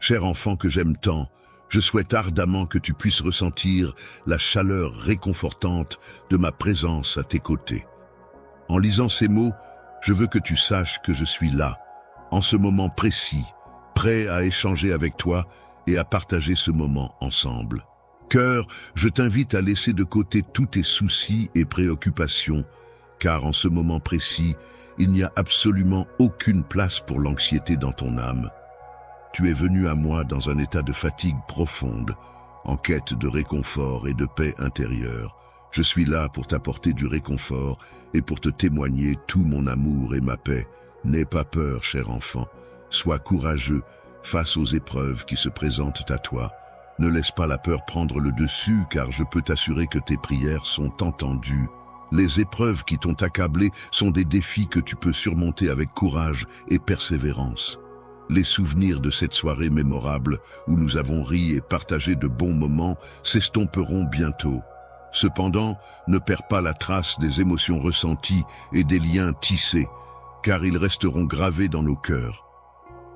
Cher enfant que j'aime tant, je souhaite ardemment que tu puisses ressentir la chaleur réconfortante de ma présence à tes côtés. En lisant ces mots, je veux que tu saches que je suis là, en ce moment précis, prêt à échanger avec toi et à partager ce moment ensemble. Cœur, je t'invite à laisser de côté tous tes soucis et préoccupations, car en ce moment précis, il n'y a absolument aucune place pour l'anxiété dans ton âme. Tu es venu à moi dans un état de fatigue profonde, en quête de réconfort et de paix intérieure. Je suis là pour t'apporter du réconfort et pour te témoigner tout mon amour et ma paix. N'aie pas peur, cher enfant. Sois courageux face aux épreuves qui se présentent à toi. Ne laisse pas la peur prendre le dessus, car je peux t'assurer que tes prières sont entendues. Les épreuves qui t'ont accablé sont des défis que tu peux surmonter avec courage et persévérance. Les souvenirs de cette soirée mémorable où nous avons ri et partagé de bons moments s'estomperont bientôt. Cependant, ne perds pas la trace des émotions ressenties et des liens tissés, car ils resteront gravés dans nos cœurs.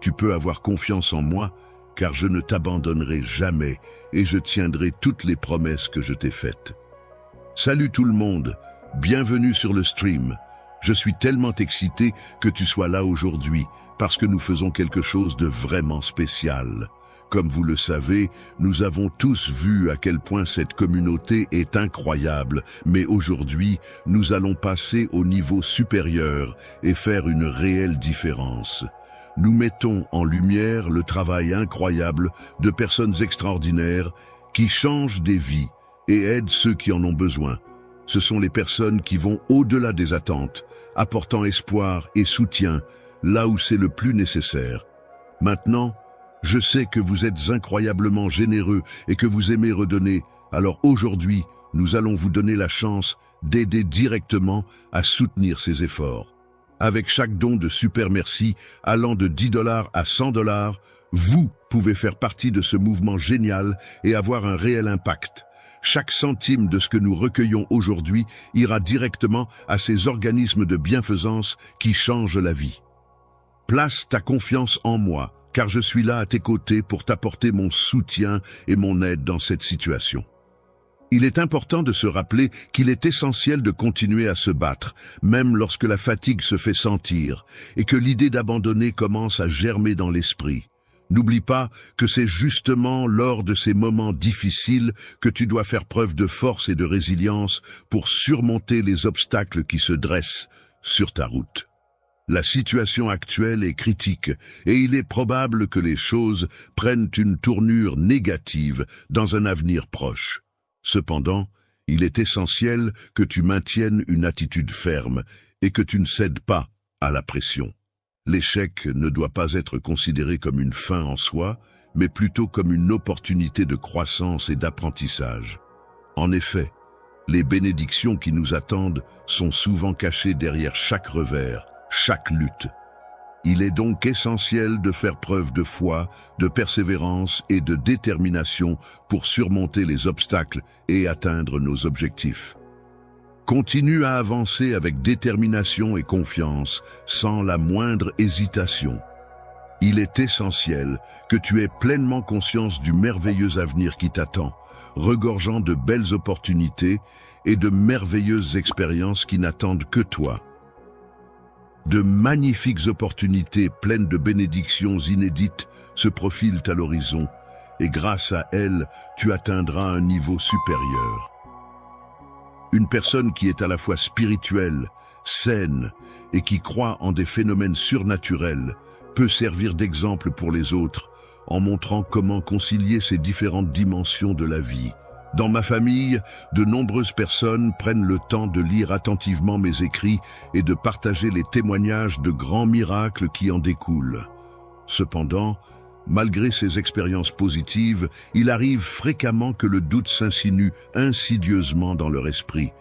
Tu peux avoir confiance en moi, car je ne t'abandonnerai jamais et je tiendrai toutes les promesses que je t'ai faites. Salut tout le monde, bienvenue sur le stream. Je suis tellement excité que tu sois là aujourd'hui, parce que nous faisons quelque chose de vraiment spécial. Comme vous le savez, nous avons tous vu à quel point cette communauté est incroyable, mais aujourd'hui, nous allons passer au niveau supérieur et faire une réelle différence. Nous mettons en lumière le travail incroyable de personnes extraordinaires qui changent des vies et aident ceux qui en ont besoin. Ce sont les personnes qui vont au-delà des attentes, apportant espoir et soutien là où c'est le plus nécessaire. Maintenant, je sais que vous êtes incroyablement généreux et que vous aimez redonner, alors aujourd'hui, nous allons vous donner la chance d'aider directement à soutenir ces efforts. Avec chaque don de Super Merci allant de 10 $ à 100 $, vous pouvez faire partie de ce mouvement génial et avoir un réel impact. Chaque centime de ce que nous recueillons aujourd'hui ira directement à ces organismes de bienfaisance qui changent la vie. Place ta confiance en moi, car je suis là à tes côtés pour t'apporter mon soutien et mon aide dans cette situation. Il est important de se rappeler qu'il est essentiel de continuer à se battre, même lorsque la fatigue se fait sentir, et que l'idée d'abandonner commence à germer dans l'esprit. N'oublie pas que c'est justement lors de ces moments difficiles que tu dois faire preuve de force et de résilience pour surmonter les obstacles qui se dressent sur ta route. La situation actuelle est critique et il est probable que les choses prennent une tournure négative dans un avenir proche. Cependant, il est essentiel que tu maintiennes une attitude ferme et que tu ne cèdes pas à la pression. L'échec ne doit pas être considéré comme une fin en soi, mais plutôt comme une opportunité de croissance et d'apprentissage. En effet, les bénédictions qui nous attendent sont souvent cachées derrière chaque revers, chaque lutte. Il est donc essentiel de faire preuve de foi, de persévérance et de détermination pour surmonter les obstacles et atteindre nos objectifs. Continue à avancer avec détermination et confiance, sans la moindre hésitation. Il est essentiel que tu aies pleinement conscience du merveilleux avenir qui t'attend, regorgeant de belles opportunités et de merveilleuses expériences qui n'attendent que toi. De magnifiques opportunités pleines de bénédictions inédites se profilent à l'horizon, et grâce à elles, tu atteindras un niveau supérieur. Une personne qui est à la fois spirituelle, saine et qui croit en des phénomènes surnaturels peut servir d'exemple pour les autres en montrant comment concilier ces différentes dimensions de la vie. Dans ma famille, de nombreuses personnes prennent le temps de lire attentivement mes écrits et de partager les témoignages de grands miracles qui en découlent. Cependant, malgré ces expériences positives, il arrive fréquemment que le doute s'insinue insidieusement dans leur esprit.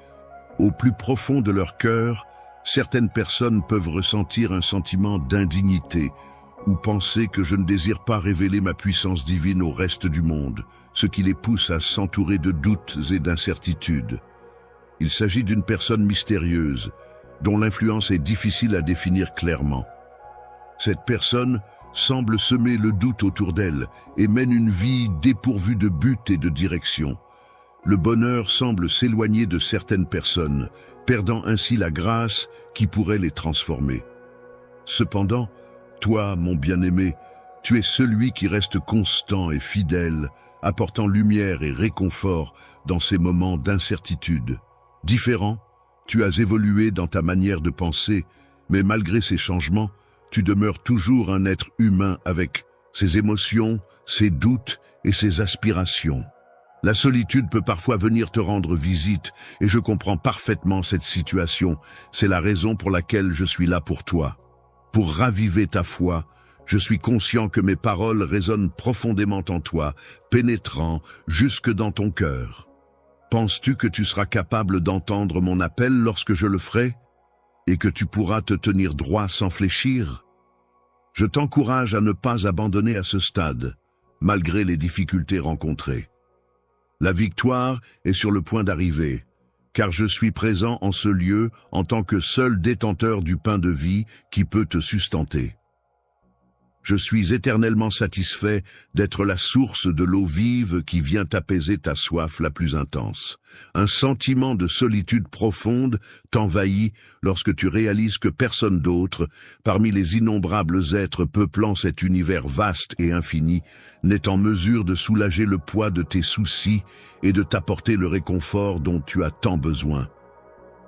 Au plus profond de leur cœur, certaines personnes peuvent ressentir un sentiment d'indignité ou penser que je ne désire pas révéler ma puissance divine au reste du monde, ce qui les pousse à s'entourer de doutes et d'incertitudes. Il s'agit d'une personne mystérieuse, dont l'influence est difficile à définir clairement. Cette personne semble semer le doute autour d'elle et mène une vie dépourvue de but et de direction. Le bonheur semble s'éloigner de certaines personnes, perdant ainsi la grâce qui pourrait les transformer. Cependant, toi, mon bien-aimé, tu es celui qui reste constant et fidèle, apportant lumière et réconfort dans ces moments d'incertitude. Différent, tu as évolué dans ta manière de penser, mais malgré ces changements, tu demeures toujours un être humain avec ses émotions, ses doutes et ses aspirations. La solitude peut parfois venir te rendre visite et je comprends parfaitement cette situation. C'est la raison pour laquelle je suis là pour toi. Pour raviver ta foi, je suis conscient que mes paroles résonnent profondément en toi, pénétrant jusque dans ton cœur. Penses-tu que tu seras capable d'entendre mon appel lorsque je le ferai et que tu pourras te tenir droit sans fléchir? Je t'encourage à ne pas abandonner à ce stade, malgré les difficultés rencontrées. La victoire est sur le point d'arriver, car je suis présent en ce lieu en tant que seul détenteur du pain de vie qui peut te sustenter. Je suis éternellement satisfait d'être la source de l'eau vive qui vient apaiser ta soif la plus intense. Un sentiment de solitude profonde t'envahit lorsque tu réalises que personne d'autre, parmi les innombrables êtres peuplant cet univers vaste et infini, n'est en mesure de soulager le poids de tes soucis et de t'apporter le réconfort dont tu as tant besoin.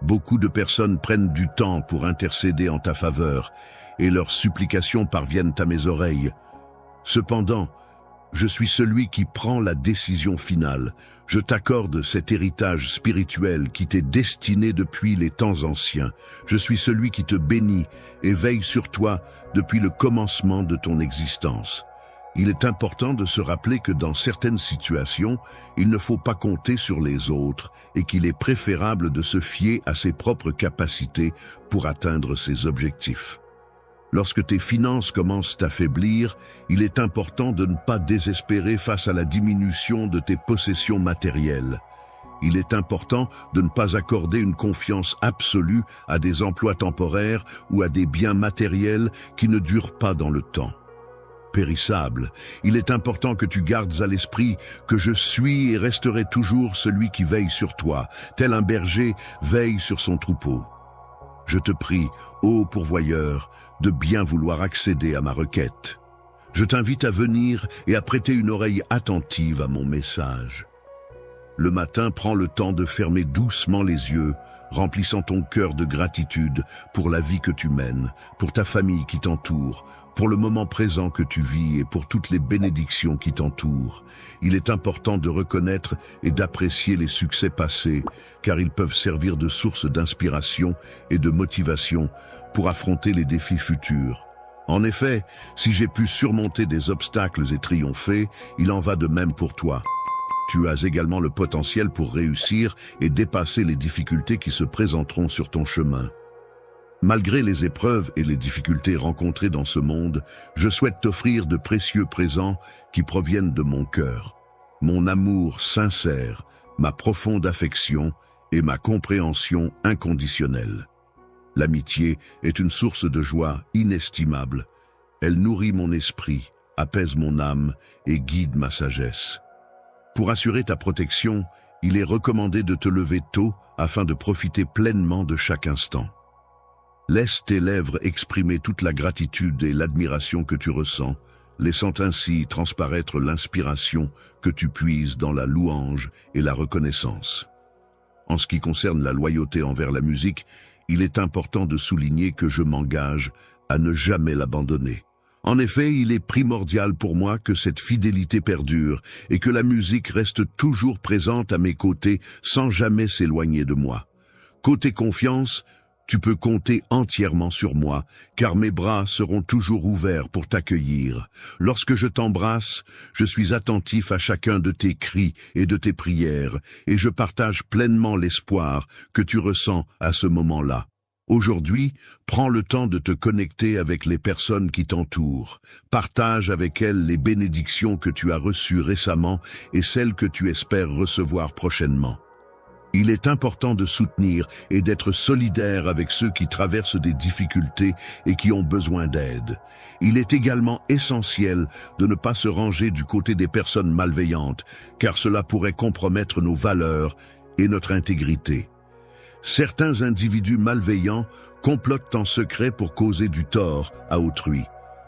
Beaucoup de personnes prennent du temps pour intercéder en ta faveur, et leurs supplications parviennent à mes oreilles. Cependant, je suis celui qui prend la décision finale. Je t'accorde cet héritage spirituel qui t'est destiné depuis les temps anciens. Je suis celui qui te bénit et veille sur toi depuis le commencement de ton existence. Il est important de se rappeler que dans certaines situations, il ne faut pas compter sur les autres et qu'il est préférable de se fier à ses propres capacités pour atteindre ses objectifs. Lorsque tes finances commencent à faiblir, il est important de ne pas désespérer face à la diminution de tes possessions matérielles. Il est important de ne pas accorder une confiance absolue à des emplois temporaires ou à des biens matériels qui ne durent pas dans le temps. Périssable, il est important que tu gardes à l'esprit que je suis et resterai toujours celui qui veille sur toi, tel un berger veille sur son troupeau. Je te prie, ô pourvoyeur, de bien vouloir accéder à ma requête. Je t'invite à venir et à prêter une oreille attentive à mon message. Le matin, prends le temps de fermer doucement les yeux, remplissant ton cœur de gratitude pour la vie que tu mènes, pour ta famille qui t'entoure, pour le moment présent que tu vis et pour toutes les bénédictions qui t'entourent. Il est important de reconnaître et d'apprécier les succès passés, car ils peuvent servir de source d'inspiration et de motivation pour affronter les défis futurs. En effet, si j'ai pu surmonter des obstacles et triompher, il en va de même pour toi. Tu as également le potentiel pour réussir et dépasser les difficultés qui se présenteront sur ton chemin. Malgré les épreuves et les difficultés rencontrées dans ce monde, je souhaite t'offrir de précieux présents qui proviennent de mon cœur. Mon amour sincère, ma profonde affection et ma compréhension inconditionnelle. L'amitié est une source de joie inestimable. Elle nourrit mon esprit, apaise mon âme et guide ma sagesse. Pour assurer ta protection, il est recommandé de te lever tôt afin de profiter pleinement de chaque instant. Laisse tes lèvres exprimer toute la gratitude et l'admiration que tu ressens, laissant ainsi transparaître l'inspiration que tu puises dans la louange et la reconnaissance. En ce qui concerne la loyauté envers la musique, il est important de souligner que je m'engage à ne jamais l'abandonner. En effet, il est primordial pour moi que cette fidélité perdure et que la musique reste toujours présente à mes côtés sans jamais s'éloigner de moi. Côté confiance, tu peux compter entièrement sur moi, car mes bras seront toujours ouverts pour t'accueillir. Lorsque je t'embrasse, je suis attentif à chacun de tes cris et de tes prières, et je partage pleinement l'espoir que tu ressens à ce moment-là. Aujourd'hui, prends le temps de te connecter avec les personnes qui t'entourent. Partage avec elles les bénédictions que tu as reçues récemment et celles que tu espères recevoir prochainement. Il est important de soutenir et d'être solidaire avec ceux qui traversent des difficultés et qui ont besoin d'aide. Il est également essentiel de ne pas se ranger du côté des personnes malveillantes, car cela pourrait compromettre nos valeurs et notre intégrité. Certains individus malveillants complotent en secret pour causer du tort à autrui.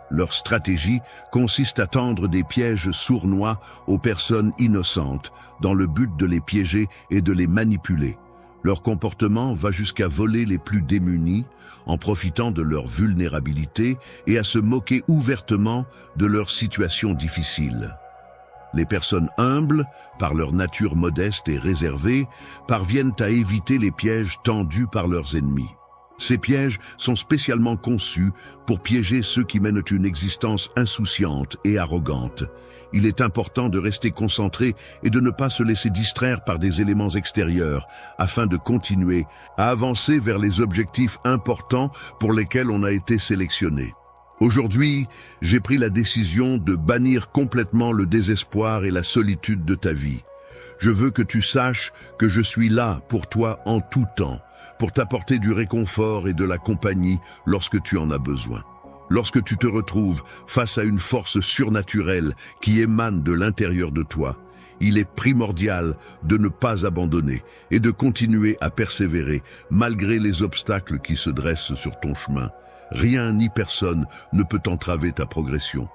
Leur stratégie consiste à tendre des pièges sournois aux personnes innocentes, dans le but de les piéger et de les manipuler. Leur comportement va jusqu'à voler les plus démunis, en profitant de leur vulnérabilité et à se moquer ouvertement de leur situation difficile. Les personnes humbles, par leur nature modeste et réservée, parviennent à éviter les pièges tendus par leurs ennemis. Ces pièges sont spécialement conçus pour piéger ceux qui mènent une existence insouciante et arrogante. Il est important de rester concentré et de ne pas se laisser distraire par des éléments extérieurs afin de continuer à avancer vers les objectifs importants pour lesquels on a été sélectionné. Aujourd'hui, j'ai pris la décision de bannir complètement le désespoir et la solitude de ta vie. Je veux que tu saches que je suis là pour toi en tout temps, pour t'apporter du réconfort et de la compagnie lorsque tu en as besoin. Lorsque tu te retrouves face à une force surnaturelle qui émane de l'intérieur de toi, il est primordial de ne pas abandonner et de continuer à persévérer malgré les obstacles qui se dressent sur ton chemin. Rien ni personne ne peut entraver ta progression.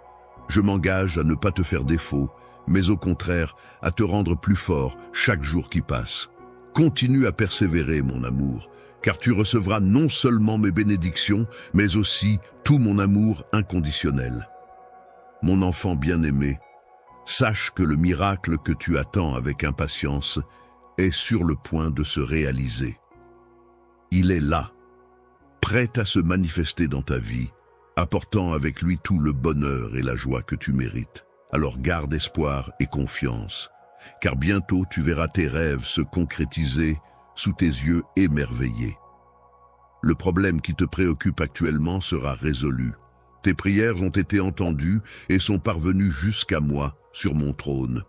Je m'engage à ne pas te faire défaut, mais au contraire à te rendre plus fort chaque jour qui passe. Continue à persévérer, mon amour, car tu recevras non seulement mes bénédictions, mais aussi tout mon amour inconditionnel. Mon enfant bien-aimé, sache que le miracle que tu attends avec impatience est sur le point de se réaliser. Il est là, prêt à se manifester dans ta vie, apportant avec lui tout le bonheur et la joie que tu mérites. Alors garde espoir et confiance, car bientôt tu verras tes rêves se concrétiser sous tes yeux émerveillés. Le problème qui te préoccupe actuellement sera résolu. Tes prières ont été entendues et sont parvenues jusqu'à moi, sur mon trône.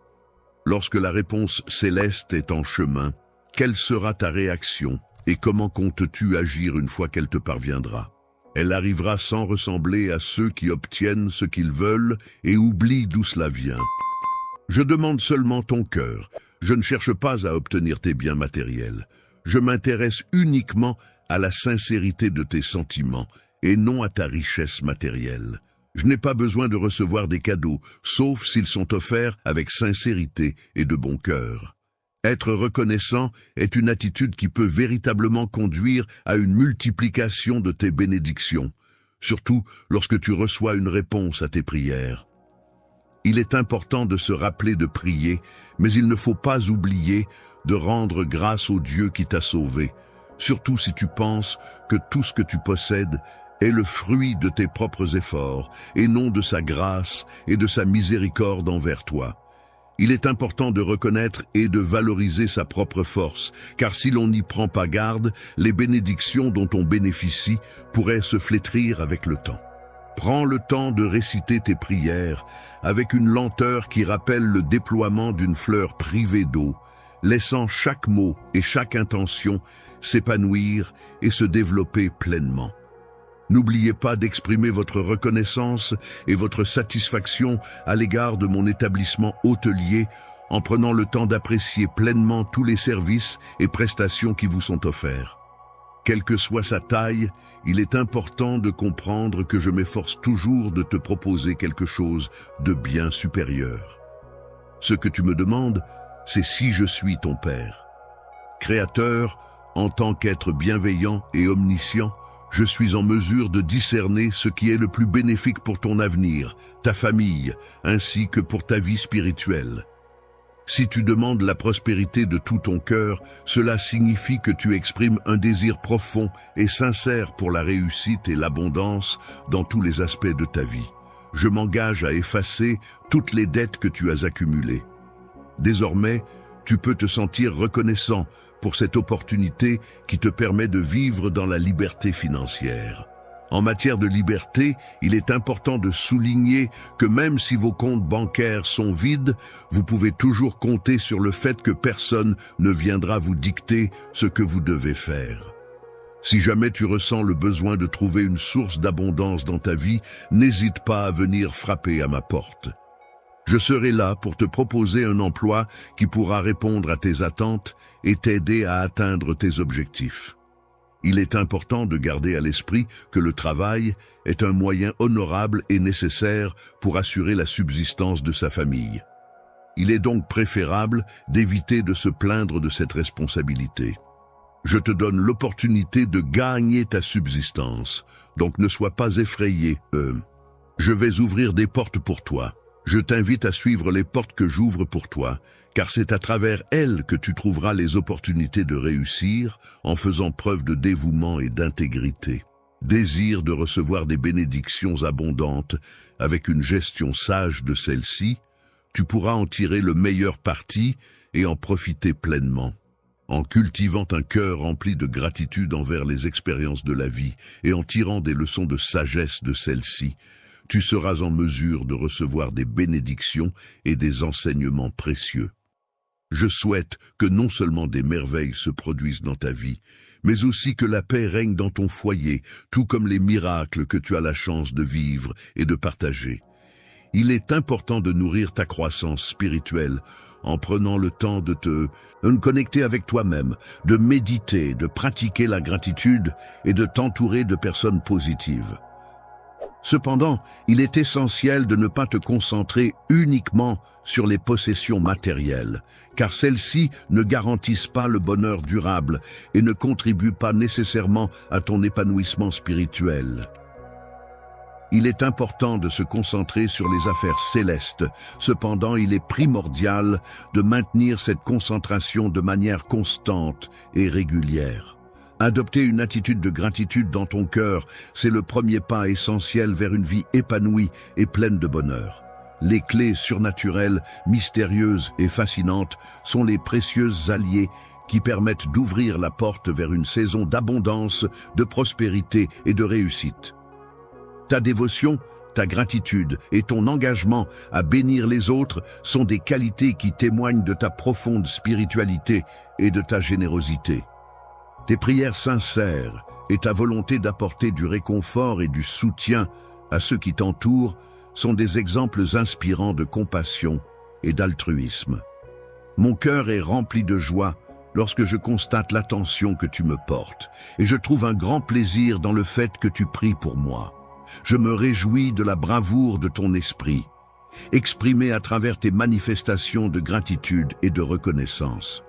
Lorsque la réponse céleste est en chemin, quelle sera ta réaction et comment comptes-tu agir une fois qu'elle te parviendra ? Elle arrivera sans ressembler à ceux qui obtiennent ce qu'ils veulent et oublient d'où cela vient. Je demande seulement ton cœur. Je ne cherche pas à obtenir tes biens matériels. Je m'intéresse uniquement à la sincérité de tes sentiments et non à ta richesse matérielle. Je n'ai pas besoin de recevoir des cadeaux, sauf s'ils sont offerts avec sincérité et de bon cœur. Être reconnaissant est une attitude qui peut véritablement conduire à une multiplication de tes bénédictions, surtout lorsque tu reçois une réponse à tes prières. Il est important de se rappeler de prier, mais il ne faut pas oublier de rendre grâce au Dieu qui t'a sauvé, surtout si tu penses que tout ce que tu possèdes est le fruit de tes propres efforts et non de sa grâce et de sa miséricorde envers toi. Il est important de reconnaître et de valoriser sa propre force, car si l'on n'y prend pas garde, les bénédictions dont on bénéficie pourraient se flétrir avec le temps. Prends le temps de réciter tes prières avec une lenteur qui rappelle le déploiement d'une fleur privée d'eau, laissant chaque mot et chaque intention s'épanouir et se développer pleinement. N'oubliez pas d'exprimer votre reconnaissance et votre satisfaction à l'égard de mon établissement hôtelier en prenant le temps d'apprécier pleinement tous les services et prestations qui vous sont offerts. Quelle que soit sa taille, il est important de comprendre que je m'efforce toujours de te proposer quelque chose de bien supérieur. Ce que tu me demandes, c'est si je suis ton Père. Créateur, en tant qu'être bienveillant et omniscient, je suis en mesure de discerner ce qui est le plus bénéfique pour ton avenir, ta famille, ainsi que pour ta vie spirituelle. Si tu demandes la prospérité de tout ton cœur, cela signifie que tu exprimes un désir profond et sincère pour la réussite et l'abondance dans tous les aspects de ta vie. Je m'engage à effacer toutes les dettes que tu as accumulées. Désormais, tu peux te sentir reconnaissant pour cette opportunité qui te permet de vivre dans la liberté financière. En matière de liberté, il est important de souligner que même si vos comptes bancaires sont vides, vous pouvez toujours compter sur le fait que personne ne viendra vous dicter ce que vous devez faire. Si jamais tu ressens le besoin de trouver une source d'abondance dans ta vie, n'hésite pas à venir frapper à ma porte. Je serai là pour te proposer un emploi qui pourra répondre à tes attentes et t'aider à atteindre tes objectifs. Il est important de garder à l'esprit que le travail est un moyen honorable et nécessaire pour assurer la subsistance de sa famille. Il est donc préférable d'éviter de se plaindre de cette responsabilité. Je te donne l'opportunité de gagner ta subsistance, donc ne sois pas effrayé. Je vais ouvrir des portes pour toi. Je t'invite à suivre les portes que j'ouvre pour toi, car c'est à travers elles que tu trouveras les opportunités de réussir en faisant preuve de dévouement et d'intégrité. Désir de recevoir des bénédictions abondantes avec une gestion sage de celles-ci, tu pourras en tirer le meilleur parti et en profiter pleinement. En cultivant un cœur rempli de gratitude envers les expériences de la vie et en tirant des leçons de sagesse de celles-ci, tu seras en mesure de recevoir des bénédictions et des enseignements précieux. Je souhaite que non seulement des merveilles se produisent dans ta vie, mais aussi que la paix règne dans ton foyer, tout comme les miracles que tu as la chance de vivre et de partager. Il est important de nourrir ta croissance spirituelle en prenant le temps de te connecter avec toi-même, de méditer, de pratiquer la gratitude et de t'entourer de personnes positives. Cependant, il est essentiel de ne pas te concentrer uniquement sur les possessions matérielles, car celles-ci ne garantissent pas le bonheur durable et ne contribuent pas nécessairement à ton épanouissement spirituel. Il est important de se concentrer sur les affaires célestes. Cependant, il est primordial de maintenir cette concentration de manière constante et régulière. Adopter une attitude de gratitude dans ton cœur, c'est le premier pas essentiel vers une vie épanouie et pleine de bonheur. Les clés surnaturelles, mystérieuses et fascinantes sont les précieux alliés qui permettent d'ouvrir la porte vers une saison d'abondance, de prospérité et de réussite. Ta dévotion, ta gratitude et ton engagement à bénir les autres sont des qualités qui témoignent de ta profonde spiritualité et de ta générosité. Tes prières sincères et ta volonté d'apporter du réconfort et du soutien à ceux qui t'entourent sont des exemples inspirants de compassion et d'altruisme. Mon cœur est rempli de joie lorsque je constate l'attention que tu me portes, et je trouve un grand plaisir dans le fait que tu pries pour moi. Je me réjouis de la bravoure de ton esprit, exprimée à travers tes manifestations de gratitude et de reconnaissance.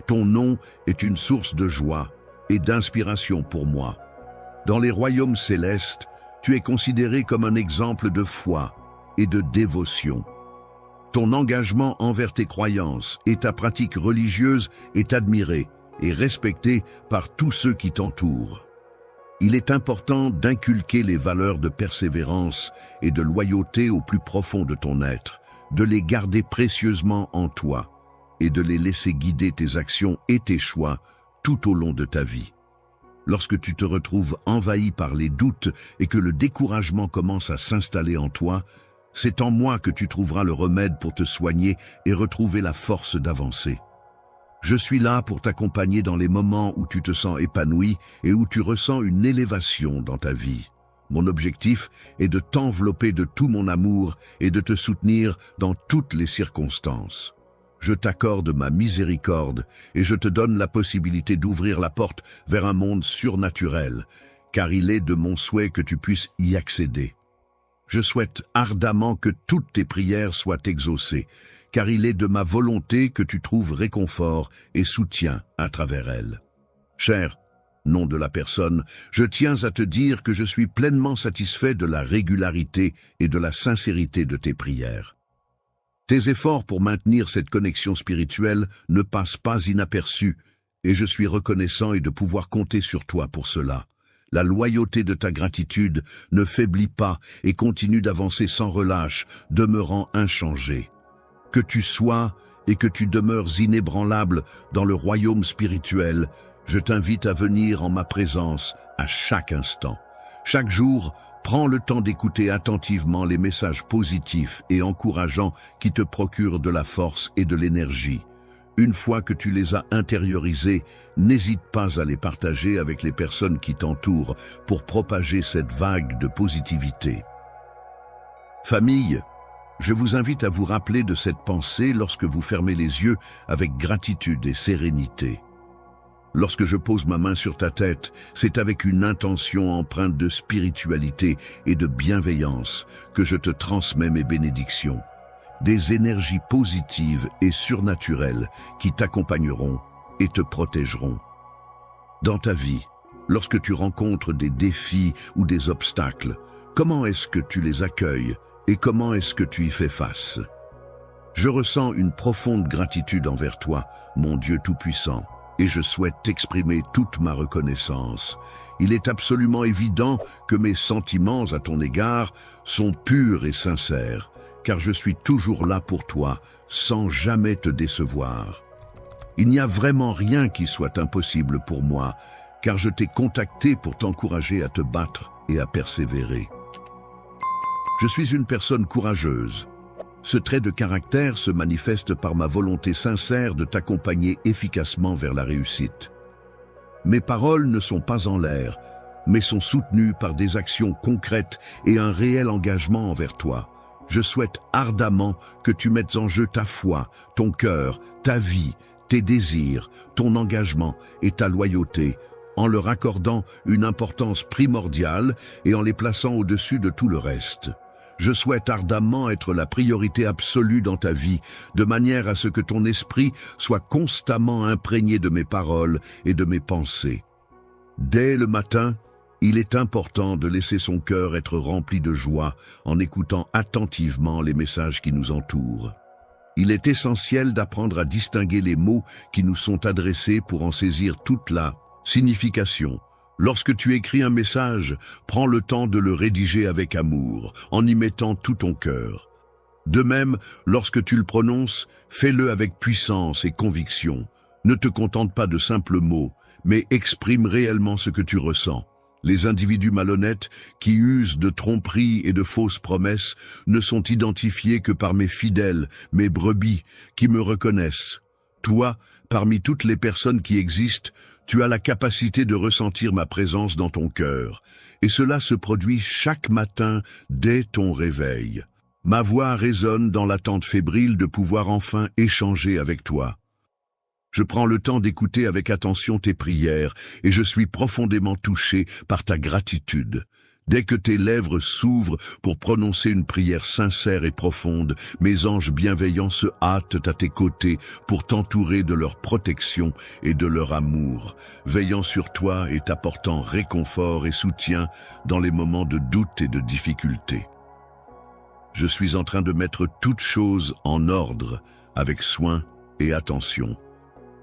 Ton nom est une source de joie et d'inspiration pour moi. Dans les royaumes célestes, tu es considéré comme un exemple de foi et de dévotion. Ton engagement envers tes croyances et ta pratique religieuse est admiré et respecté par tous ceux qui t'entourent. Il est important d'inculquer les valeurs de persévérance et de loyauté au plus profond de ton être, de les garder précieusement en toi et de les laisser guider tes actions et tes choix tout au long de ta vie. Lorsque tu te retrouves envahi par les doutes et que le découragement commence à s'installer en toi, c'est en moi que tu trouveras le remède pour te soigner et retrouver la force d'avancer. Je suis là pour t'accompagner dans les moments où tu te sens épanoui et où tu ressens une élévation dans ta vie. Mon objectif est de t'envelopper de tout mon amour et de te soutenir dans toutes les circonstances. Je t'accorde ma miséricorde et je te donne la possibilité d'ouvrir la porte vers un monde surnaturel, car il est de mon souhait que tu puisses y accéder. Je souhaite ardemment que toutes tes prières soient exaucées, car il est de ma volonté que tu trouves réconfort et soutien à travers elles. Cher nom de la personne, je tiens à te dire que je suis pleinement satisfait de la régularité et de la sincérité de tes prières. Tes efforts pour maintenir cette connexion spirituelle ne passent pas inaperçus, et je suis reconnaissant et de pouvoir compter sur toi pour cela. La loyauté de ta gratitude ne faiblit pas et continue d'avancer sans relâche, demeurant inchangée. Que tu sois et que tu demeures inébranlable dans le royaume spirituel, je t'invite à venir en ma présence à chaque instant. Chaque jour, prends le temps d'écouter attentivement les messages positifs et encourageants qui te procurent de la force et de l'énergie. Une fois que tu les as intériorisés, n'hésite pas à les partager avec les personnes qui t'entourent pour propager cette vague de positivité. Famille, je vous invite à vous rappeler de cette pensée lorsque vous fermez les yeux avec gratitude et sérénité. Lorsque je pose ma main sur ta tête, c'est avec une intention empreinte de spiritualité et de bienveillance que je te transmets mes bénédictions. Des énergies positives et surnaturelles qui t'accompagneront et te protégeront. Dans ta vie, lorsque tu rencontres des défis ou des obstacles, comment est-ce que tu les accueilles et comment est-ce que tu y fais face? Je ressens une profonde gratitude envers toi, mon Dieu Tout-Puissant, et je souhaite t'exprimer toute ma reconnaissance. Il est absolument évident que mes sentiments à ton égard sont purs et sincères, car je suis toujours là pour toi, sans jamais te décevoir. Il n'y a vraiment rien qui soit impossible pour moi, car je t'ai contacté pour t'encourager à te battre et à persévérer. Je suis une personne courageuse. Ce trait de caractère se manifeste par ma volonté sincère de t'accompagner efficacement vers la réussite. Mes paroles ne sont pas en l'air, mais sont soutenues par des actions concrètes et un réel engagement envers toi. Je souhaite ardemment que tu mettes en jeu ta foi, ton cœur, ta vie, tes désirs, ton engagement et ta loyauté, en leur accordant une importance primordiale et en les plaçant au-dessus de tout le reste. Je souhaite ardemment être la priorité absolue dans ta vie, de manière à ce que ton esprit soit constamment imprégné de mes paroles et de mes pensées. Dès le matin, il est important de laisser son cœur être rempli de joie en écoutant attentivement les messages qui nous entourent. Il est essentiel d'apprendre à distinguer les mots qui nous sont adressés pour en saisir toute la signification. Lorsque tu écris un message, prends le temps de le rédiger avec amour, en y mettant tout ton cœur. De même, lorsque tu le prononces, fais-le avec puissance et conviction. Ne te contente pas de simples mots, mais exprime réellement ce que tu ressens. Les individus malhonnêtes qui usent de tromperies et de fausses promesses ne sont identifiés que par mes fidèles, mes brebis, qui me reconnaissent. Toi, parmi toutes les personnes qui existent, tu as la capacité de ressentir ma présence dans ton cœur, et cela se produit chaque matin dès ton réveil. Ma voix résonne dans l'attente fébrile de pouvoir enfin échanger avec toi. Je prends le temps d'écouter avec attention tes prières, et je suis profondément touché par ta gratitude. Dès que tes lèvres s'ouvrent pour prononcer une prière sincère et profonde, mes anges bienveillants se hâtent à tes côtés pour t'entourer de leur protection et de leur amour, veillant sur toi et t'apportant réconfort et soutien dans les moments de doute et de difficulté. Je suis en train de mettre toutes choses en ordre, avec soin et attention,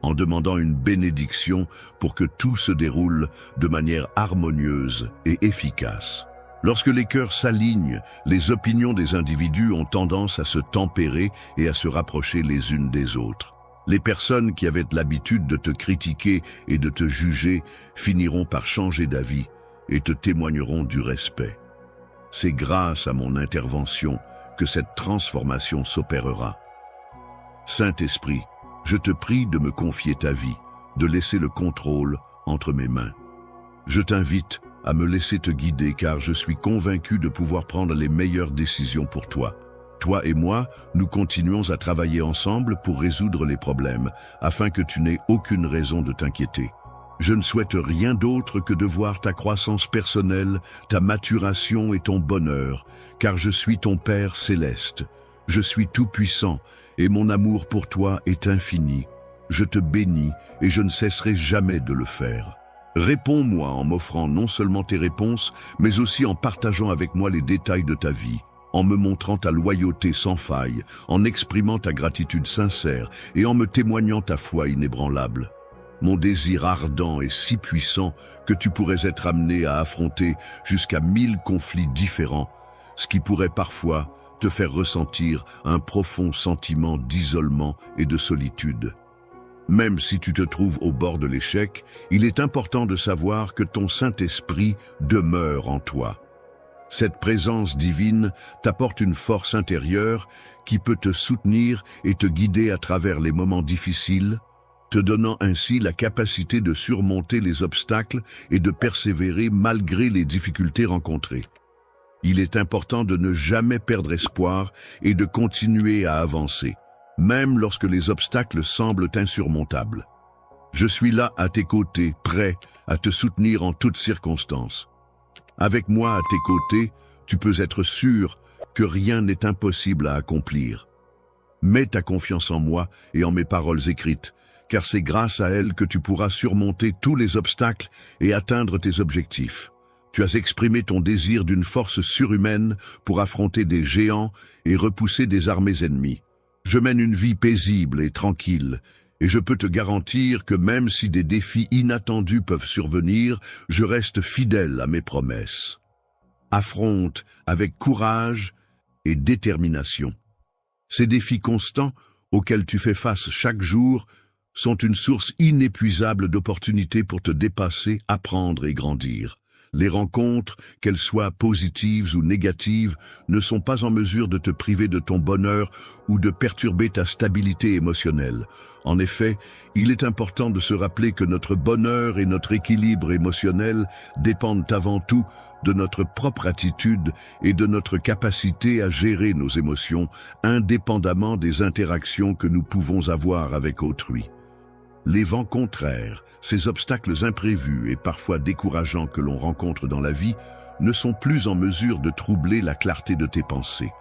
en demandant une bénédiction pour que tout se déroule de manière harmonieuse et efficace. Lorsque les cœurs s'alignent, les opinions des individus ont tendance à se tempérer et à se rapprocher les unes des autres. Les personnes qui avaient l'habitude de te critiquer et de te juger finiront par changer d'avis et te témoigneront du respect. C'est grâce à mon intervention que cette transformation s'opérera. Saint-Esprit, je te prie de me confier ta vie, de laisser le contrôle entre mes mains. Je t'invite à me laisser te guider car je suis convaincu de pouvoir prendre les meilleures décisions pour toi. Toi et moi, nous continuons à travailler ensemble pour résoudre les problèmes, afin que tu n'aies aucune raison de t'inquiéter. Je ne souhaite rien d'autre que de voir ta croissance personnelle, ta maturation et ton bonheur, car je suis ton Père céleste. Je suis tout-puissant et mon amour pour toi est infini. Je te bénis et je ne cesserai jamais de le faire. Réponds-moi en m'offrant non seulement tes réponses, mais aussi en partageant avec moi les détails de ta vie, en me montrant ta loyauté sans faille, en exprimant ta gratitude sincère et en me témoignant ta foi inébranlable. Mon désir ardent est si puissant que tu pourrais être amené à affronter jusqu'à 1000 conflits différents, ce qui pourrait parfois te faire ressentir un profond sentiment d'isolement et de solitude. Même si tu te trouves au bord de l'échec, il est important de savoir que ton Saint-Esprit demeure en toi. Cette présence divine t'apporte une force intérieure qui peut te soutenir et te guider à travers les moments difficiles, te donnant ainsi la capacité de surmonter les obstacles et de persévérer malgré les difficultés rencontrées. Il est important de ne jamais perdre espoir et de continuer à avancer, même lorsque les obstacles semblent insurmontables. Je suis là à tes côtés, prêt à te soutenir en toutes circonstances. Avec moi à tes côtés, tu peux être sûr que rien n'est impossible à accomplir. Mets ta confiance en moi et en mes paroles écrites, car c'est grâce à elles que tu pourras surmonter tous les obstacles et atteindre tes objectifs. Tu as exprimé ton désir d'une force surhumaine pour affronter des géants et repousser des armées ennemies. Je mène une vie paisible et tranquille, et je peux te garantir que même si des défis inattendus peuvent survenir, je reste fidèle à mes promesses. Affronte avec courage et détermination. Ces défis constants, auxquels tu fais face chaque jour, sont une source inépuisable d'opportunités pour te dépasser, apprendre et grandir. Les rencontres, qu'elles soient positives ou négatives, ne sont pas en mesure de te priver de ton bonheur ou de perturber ta stabilité émotionnelle. En effet, il est important de se rappeler que notre bonheur et notre équilibre émotionnel dépendent avant tout de notre propre attitude et de notre capacité à gérer nos émotions, indépendamment des interactions que nous pouvons avoir avec autrui. Les vents contraires, ces obstacles imprévus et parfois décourageants que l'on rencontre dans la vie, ne sont plus en mesure de troubler la clarté de tes pensées.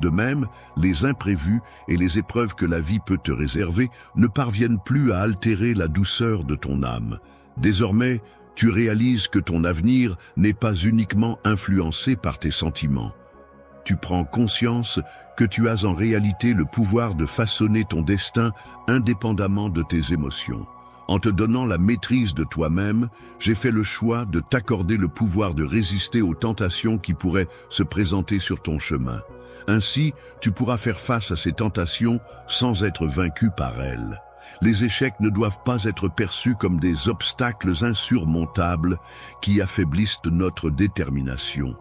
De même, les imprévus et les épreuves que la vie peut te réserver ne parviennent plus à altérer la douceur de ton âme. Désormais, tu réalises que ton avenir n'est pas uniquement influencé par tes sentiments. Tu prends conscience que tu as en réalité le pouvoir de façonner ton destin indépendamment de tes émotions. En te donnant la maîtrise de toi-même, j'ai fait le choix de t'accorder le pouvoir de résister aux tentations qui pourraient se présenter sur ton chemin. Ainsi, tu pourras faire face à ces tentations sans être vaincu par elles. Les échecs ne doivent pas être perçus comme des obstacles insurmontables qui affaiblissent notre détermination.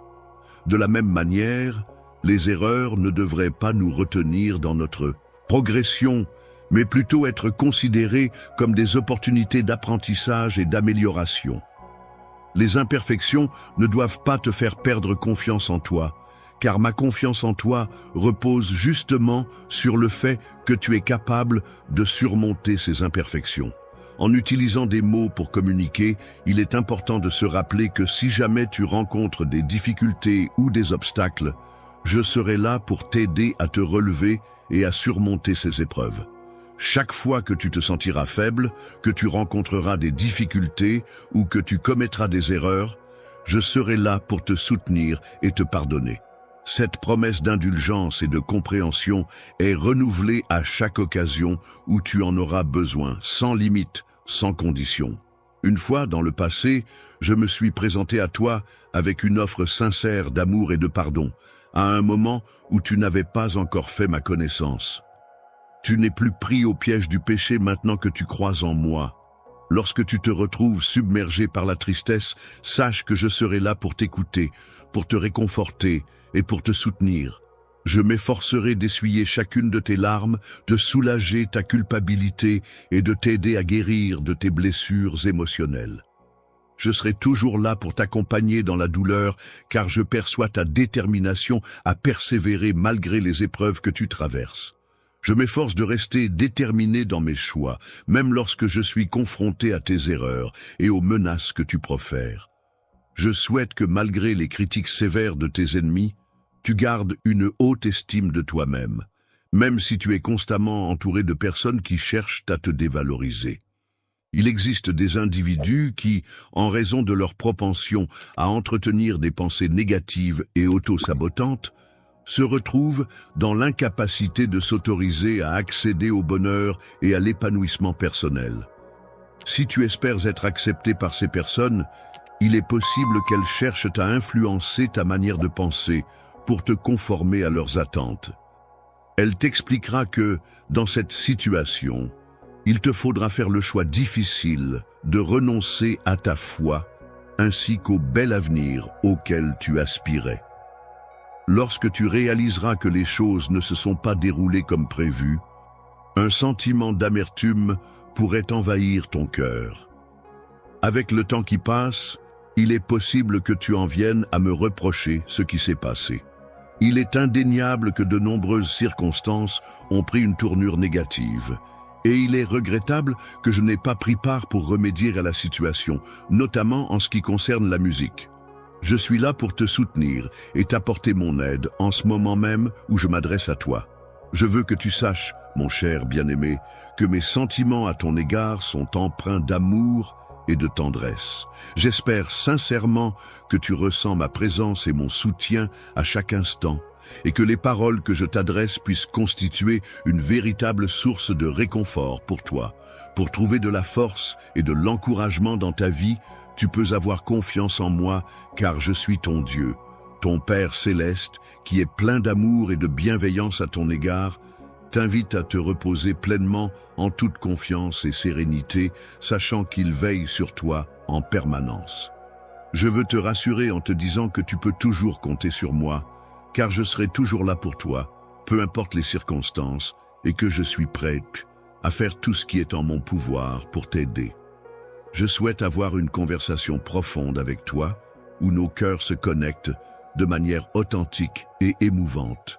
De la même manière, les erreurs ne devraient pas nous retenir dans notre progression, mais plutôt être considérées comme des opportunités d'apprentissage et d'amélioration. Les imperfections ne doivent pas te faire perdre confiance en toi, car ma confiance en toi repose justement sur le fait que tu es capable de surmonter ces imperfections. En utilisant des mots pour communiquer, il est important de se rappeler que si jamais tu rencontres des difficultés ou des obstacles, je serai là pour t'aider à te relever et à surmonter ces épreuves. Chaque fois que tu te sentiras faible, que tu rencontreras des difficultés ou que tu commettras des erreurs, je serai là pour te soutenir et te pardonner. Cette promesse d'indulgence et de compréhension est renouvelée à chaque occasion où tu en auras besoin, sans limite, sans condition. Une fois, dans le passé, je me suis présenté à toi avec une offre sincère d'amour et de pardon, à un moment où tu n'avais pas encore fait ma connaissance. Tu n'es plus pris au piège du péché maintenant que tu crois en moi. Lorsque tu te retrouves submergé par la tristesse, sache que je serai là pour t'écouter, pour te réconforter et pour te soutenir. Je m'efforcerai d'essuyer chacune de tes larmes, de soulager ta culpabilité et de t'aider à guérir de tes blessures émotionnelles. Je serai toujours là pour t'accompagner dans la douleur, car je perçois ta détermination à persévérer malgré les épreuves que tu traverses. Je m'efforce de rester déterminé dans mes choix, même lorsque je suis confronté à tes erreurs et aux menaces que tu profères. Je souhaite que malgré les critiques sévères de tes ennemis, tu gardes une haute estime de toi-même, même si tu es constamment entouré de personnes qui cherchent à te dévaloriser. Il existe des individus qui, en raison de leur propension à entretenir des pensées négatives et auto-sabotantes, se retrouvent dans l'incapacité de s'autoriser à accéder au bonheur et à l'épanouissement personnel. Si tu espères être accepté par ces personnes, il est possible qu'elles cherchent à influencer ta manière de penser pour te conformer à leurs attentes. Elle t'expliquera que, dans cette situation, Il te faudra faire le choix difficile de renoncer à ta foi ainsi qu'au bel avenir auquel tu aspirais. Lorsque tu réaliseras que les choses ne se sont pas déroulées comme prévu, un sentiment d'amertume pourrait envahir ton cœur. Avec le temps qui passe, il est possible que tu en viennes à me reprocher ce qui s'est passé. Il est indéniable que de nombreuses circonstances ont pris une tournure négative, et il est regrettable que je n'ai pas pris part pour remédier à la situation, notamment en ce qui concerne la musique. Je suis là pour te soutenir et t'apporter mon aide en ce moment même où je m'adresse à toi. Je veux que tu saches, mon cher bien-aimé, que mes sentiments à ton égard sont empreints d'amour et de tendresse. J'espère sincèrement que tu ressens ma présence et mon soutien à chaque instant, et que les paroles que je t'adresse puissent constituer une véritable source de réconfort pour toi. Pour trouver de la force et de l'encouragement dans ta vie, tu peux avoir confiance en moi, car je suis ton Dieu, ton Père céleste, qui est plein d'amour et de bienveillance à ton égard, t'invite à te reposer pleinement en toute confiance et sérénité, sachant qu'il veille sur toi en permanence. Je veux te rassurer en te disant que tu peux toujours compter sur moi, car je serai toujours là pour toi, peu importe les circonstances, et que je suis prête à faire tout ce qui est en mon pouvoir pour t'aider. Je souhaite avoir une conversation profonde avec toi, où nos cœurs se connectent de manière authentique et émouvante.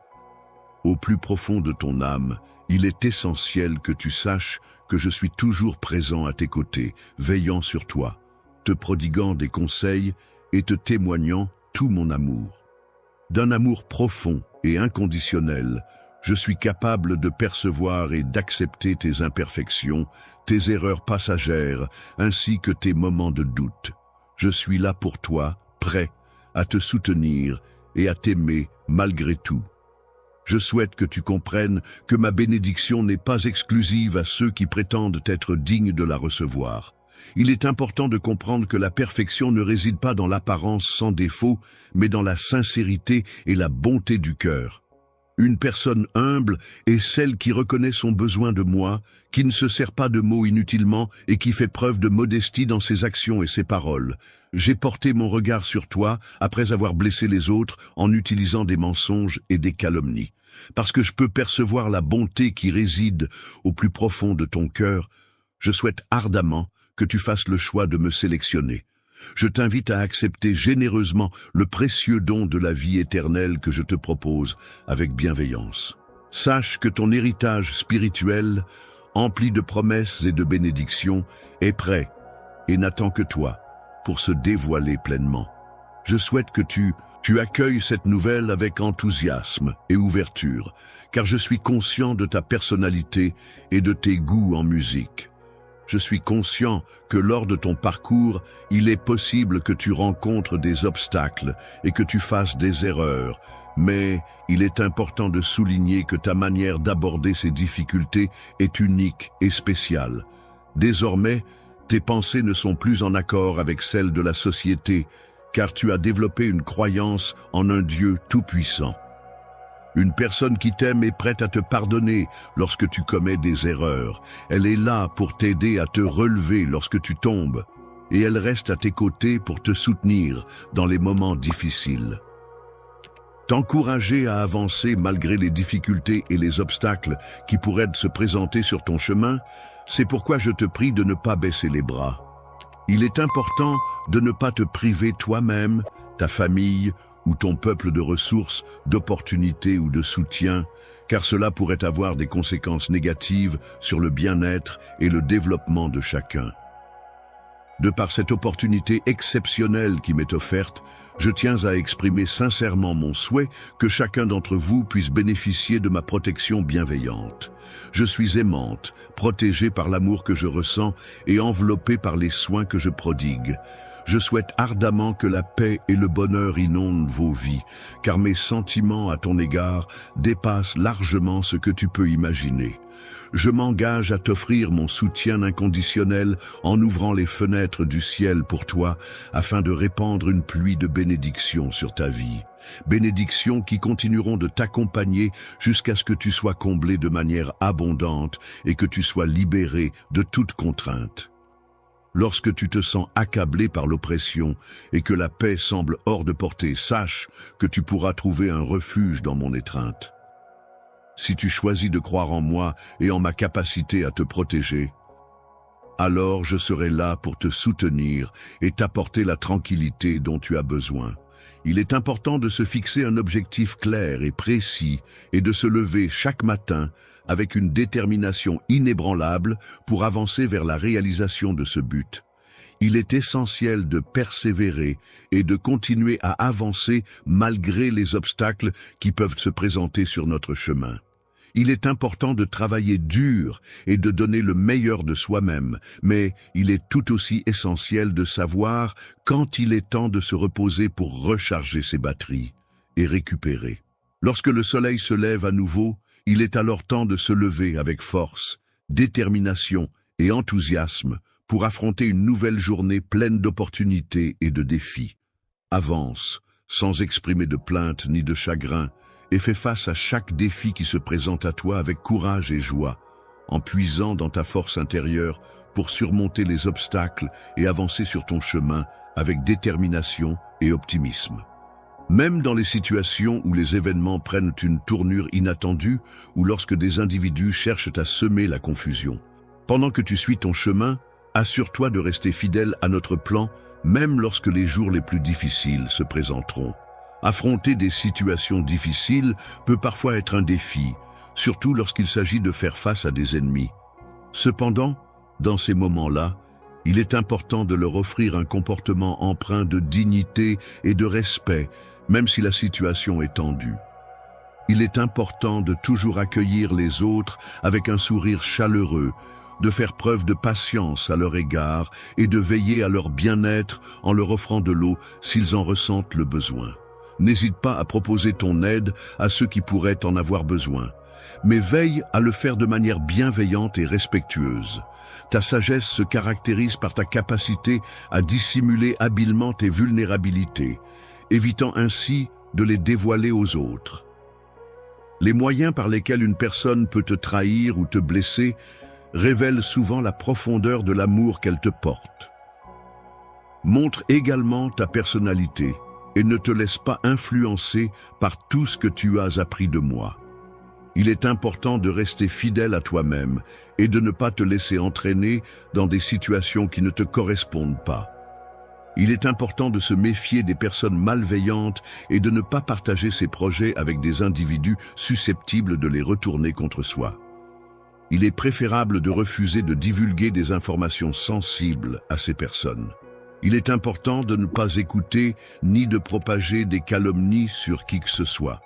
Au plus profond de ton âme, il est essentiel que tu saches que je suis toujours présent à tes côtés, veillant sur toi, te prodiguant des conseils et te témoignant tout mon amour. D'un amour profond et inconditionnel, je suis capable de percevoir et d'accepter tes imperfections, tes erreurs passagères, ainsi que tes moments de doute. Je suis là pour toi, prêt à te soutenir et à t'aimer malgré tout. Je souhaite que tu comprennes que ma bénédiction n'est pas exclusive à ceux qui prétendent être dignes de la recevoir. Il est important de comprendre que la perfection ne réside pas dans l'apparence sans défaut, mais dans la sincérité et la bonté du cœur. Une personne humble est celle qui reconnaît son besoin de moi, qui ne se sert pas de mots inutilement et qui fait preuve de modestie dans ses actions et ses paroles. J'ai porté mon regard sur toi après avoir blessé les autres en utilisant des mensonges et des calomnies. Parce que je peux percevoir la bonté qui réside au plus profond de ton cœur, je souhaite ardemment que tu fasses le choix de me sélectionner. Je t'invite à accepter généreusement le précieux don de la vie éternelle que je te propose avec bienveillance. Sache que ton héritage spirituel, empli de promesses et de bénédictions, est prêt et n'attend que toi pour se dévoiler pleinement. Je souhaite que tu accueilles cette nouvelle avec enthousiasme et ouverture, car je suis conscient de ta personnalité et de tes goûts en musique. Je suis conscient que lors de ton parcours, il est possible que tu rencontres des obstacles et que tu fasses des erreurs, mais il est important de souligner que ta manière d'aborder ces difficultés est unique et spéciale. Désormais, tes pensées ne sont plus en accord avec celles de la société, car tu as développé une croyance en un Dieu tout-puissant. Une personne qui t'aime est prête à te pardonner lorsque tu commets des erreurs. Elle est là pour t'aider à te relever lorsque tu tombes, et elle reste à tes côtés pour te soutenir dans les moments difficiles. T'encourager à avancer malgré les difficultés et les obstacles qui pourraient se présenter sur ton chemin, c'est pourquoi je te prie de ne pas baisser les bras. Il est important de ne pas te priver toi-même, ta famille ou ton peuple de ressources, d'opportunités ou de soutien, car cela pourrait avoir des conséquences négatives sur le bien-être et le développement de chacun. De par cette opportunité exceptionnelle qui m'est offerte, je tiens à exprimer sincèrement mon souhait que chacun d'entre vous puisse bénéficier de ma protection bienveillante. Je suis aimante, protégée par l'amour que je ressens et enveloppée par les soins que je prodigue. Je souhaite ardemment que la paix et le bonheur inondent vos vies, car mes sentiments à ton égard dépassent largement ce que tu peux imaginer. Je m'engage à t'offrir mon soutien inconditionnel en ouvrant les fenêtres du ciel pour toi, afin de répandre une pluie de bénédictions sur ta vie. Bénédictions qui continueront de t'accompagner jusqu'à ce que tu sois comblé de manière abondante et que tu sois libéré de toute contrainte. Lorsque tu te sens accablé par l'oppression et que la paix semble hors de portée, sache que tu pourras trouver un refuge dans mon étreinte. Si tu choisis de croire en moi et en ma capacité à te protéger, alors je serai là pour te soutenir et t'apporter la tranquillité dont tu as besoin. Il est important de se fixer un objectif clair et précis et de se lever chaque matin avec une détermination inébranlable pour avancer vers la réalisation de ce but. Il est essentiel de persévérer et de continuer à avancer malgré les obstacles qui peuvent se présenter sur notre chemin. Il est important de travailler dur et de donner le meilleur de soi-même, mais il est tout aussi essentiel de savoir quand il est temps de se reposer pour recharger ses batteries et récupérer. Lorsque le soleil se lève à nouveau, il est alors temps de se lever avec force, détermination et enthousiasme pour affronter une nouvelle journée pleine d'opportunités et de défis. Avance, sans exprimer de plainte ni de chagrin, et fais face à chaque défi qui se présente à toi avec courage et joie, en puisant dans ta force intérieure pour surmonter les obstacles et avancer sur ton chemin avec détermination et optimisme. Même dans les situations où les événements prennent une tournure inattendue ou lorsque des individus cherchent à semer la confusion. Pendant que tu suis ton chemin, assure-toi de rester fidèle à notre plan, même lorsque les jours les plus difficiles se présenteront. Affronter des situations difficiles peut parfois être un défi, surtout lorsqu'il s'agit de faire face à des ennemis. Cependant, dans ces moments-là, il est important de leur offrir un comportement empreint de dignité et de respect, même si la situation est tendue. Il est important de toujours accueillir les autres avec un sourire chaleureux, de faire preuve de patience à leur égard et de veiller à leur bien-être en leur offrant de l'eau s'ils en ressentent le besoin. N'hésite pas à proposer ton aide à ceux qui pourraient en avoir besoin, mais veille à le faire de manière bienveillante et respectueuse. Ta sagesse se caractérise par ta capacité à dissimuler habilement tes vulnérabilités, évitant ainsi de les dévoiler aux autres. Les moyens par lesquels une personne peut te trahir ou te blesser révèlent souvent la profondeur de l'amour qu'elle te porte. Montre également ta personnalité et ne te laisse pas influencer par tout ce que tu as appris de moi. Il est important de rester fidèle à toi-même et de ne pas te laisser entraîner dans des situations qui ne te correspondent pas. Il est important de se méfier des personnes malveillantes et de ne pas partager ses projets avec des individus susceptibles de les retourner contre soi. Il est préférable de refuser de divulguer des informations sensibles à ces personnes. Il est important de ne pas écouter ni de propager des calomnies sur qui que ce soit.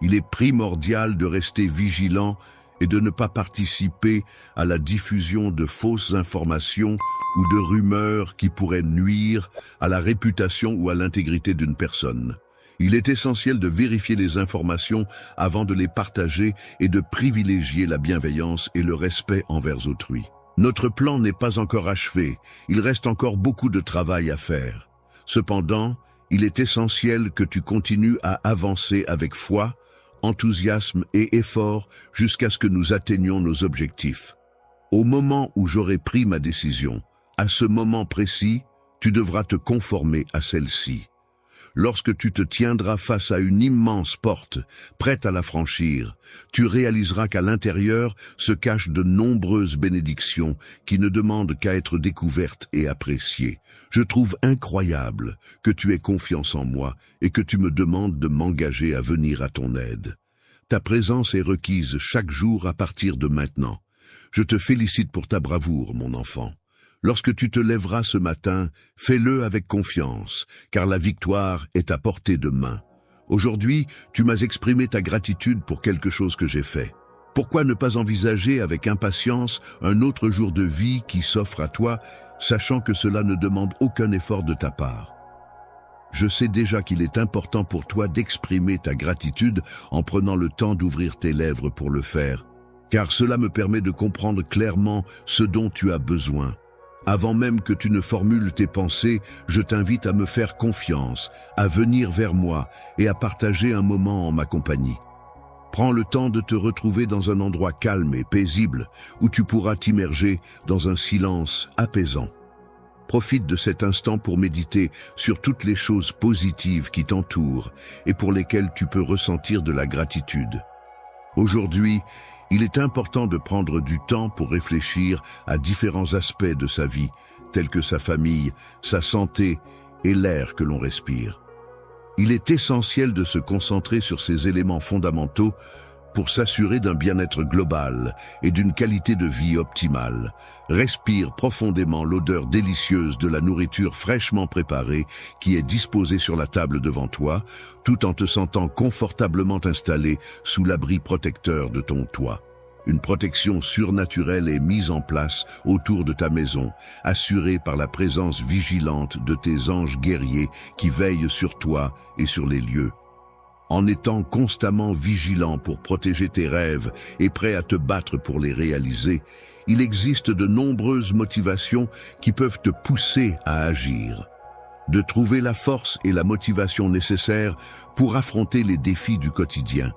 Il est primordial de rester vigilant et de ne pas participer à la diffusion de fausses informations ou de rumeurs qui pourraient nuire à la réputation ou à l'intégrité d'une personne. Il est essentiel de vérifier les informations avant de les partager et de privilégier la bienveillance et le respect envers autrui. Notre plan n'est pas encore achevé, il reste encore beaucoup de travail à faire. Cependant, il est essentiel que tu continues à avancer avec foi, enthousiasme et effort jusqu'à ce que nous atteignions nos objectifs. Au moment où j'aurai pris ma décision, à ce moment précis, tu devras te conformer à celle-ci. Lorsque tu te tiendras face à une immense porte, prête à la franchir, tu réaliseras qu'à l'intérieur se cachent de nombreuses bénédictions qui ne demandent qu'à être découvertes et appréciées. Je trouve incroyable que tu aies confiance en moi et que tu me demandes de m'engager à venir à ton aide. Ta présence est requise chaque jour à partir de maintenant. Je te félicite pour ta bravoure, mon enfant. Lorsque tu te lèveras ce matin, fais-le avec confiance, car la victoire est à portée de main. Aujourd'hui, tu m'as exprimé ta gratitude pour quelque chose que j'ai fait. Pourquoi ne pas envisager avec impatience un autre jour de vie qui s'offre à toi, sachant que cela ne demande aucun effort de ta part? Je sais déjà qu'il est important pour toi d'exprimer ta gratitude en prenant le temps d'ouvrir tes lèvres pour le faire, car cela me permet de comprendre clairement ce dont tu as besoin. Avant même que tu ne formules tes pensées, je t'invite à me faire confiance, à venir vers moi et à partager un moment en ma compagnie. Prends le temps de te retrouver dans un endroit calme et paisible où tu pourras t'immerger dans un silence apaisant. Profite de cet instant pour méditer sur toutes les choses positives qui t'entourent et pour lesquelles tu peux ressentir de la gratitude. Aujourd'hui, il est important de prendre du temps pour réfléchir à différents aspects de sa vie, tels que sa famille, sa santé et l'air que l'on respire. Il est essentiel de se concentrer sur ces éléments fondamentaux pour s'assurer d'un bien-être global et d'une qualité de vie optimale. Respire profondément l'odeur délicieuse de la nourriture fraîchement préparée qui est disposée sur la table devant toi, tout en te sentant confortablement installé sous l'abri protecteur de ton toit. Une protection surnaturelle est mise en place autour de ta maison, assurée par la présence vigilante de tes anges guerriers qui veillent sur toi et sur les lieux. En étant constamment vigilant pour protéger tes rêves et prêt à te battre pour les réaliser, il existe de nombreuses motivations qui peuvent te pousser à agir. De trouver la force et la motivation nécessaires pour affronter les défis du quotidien.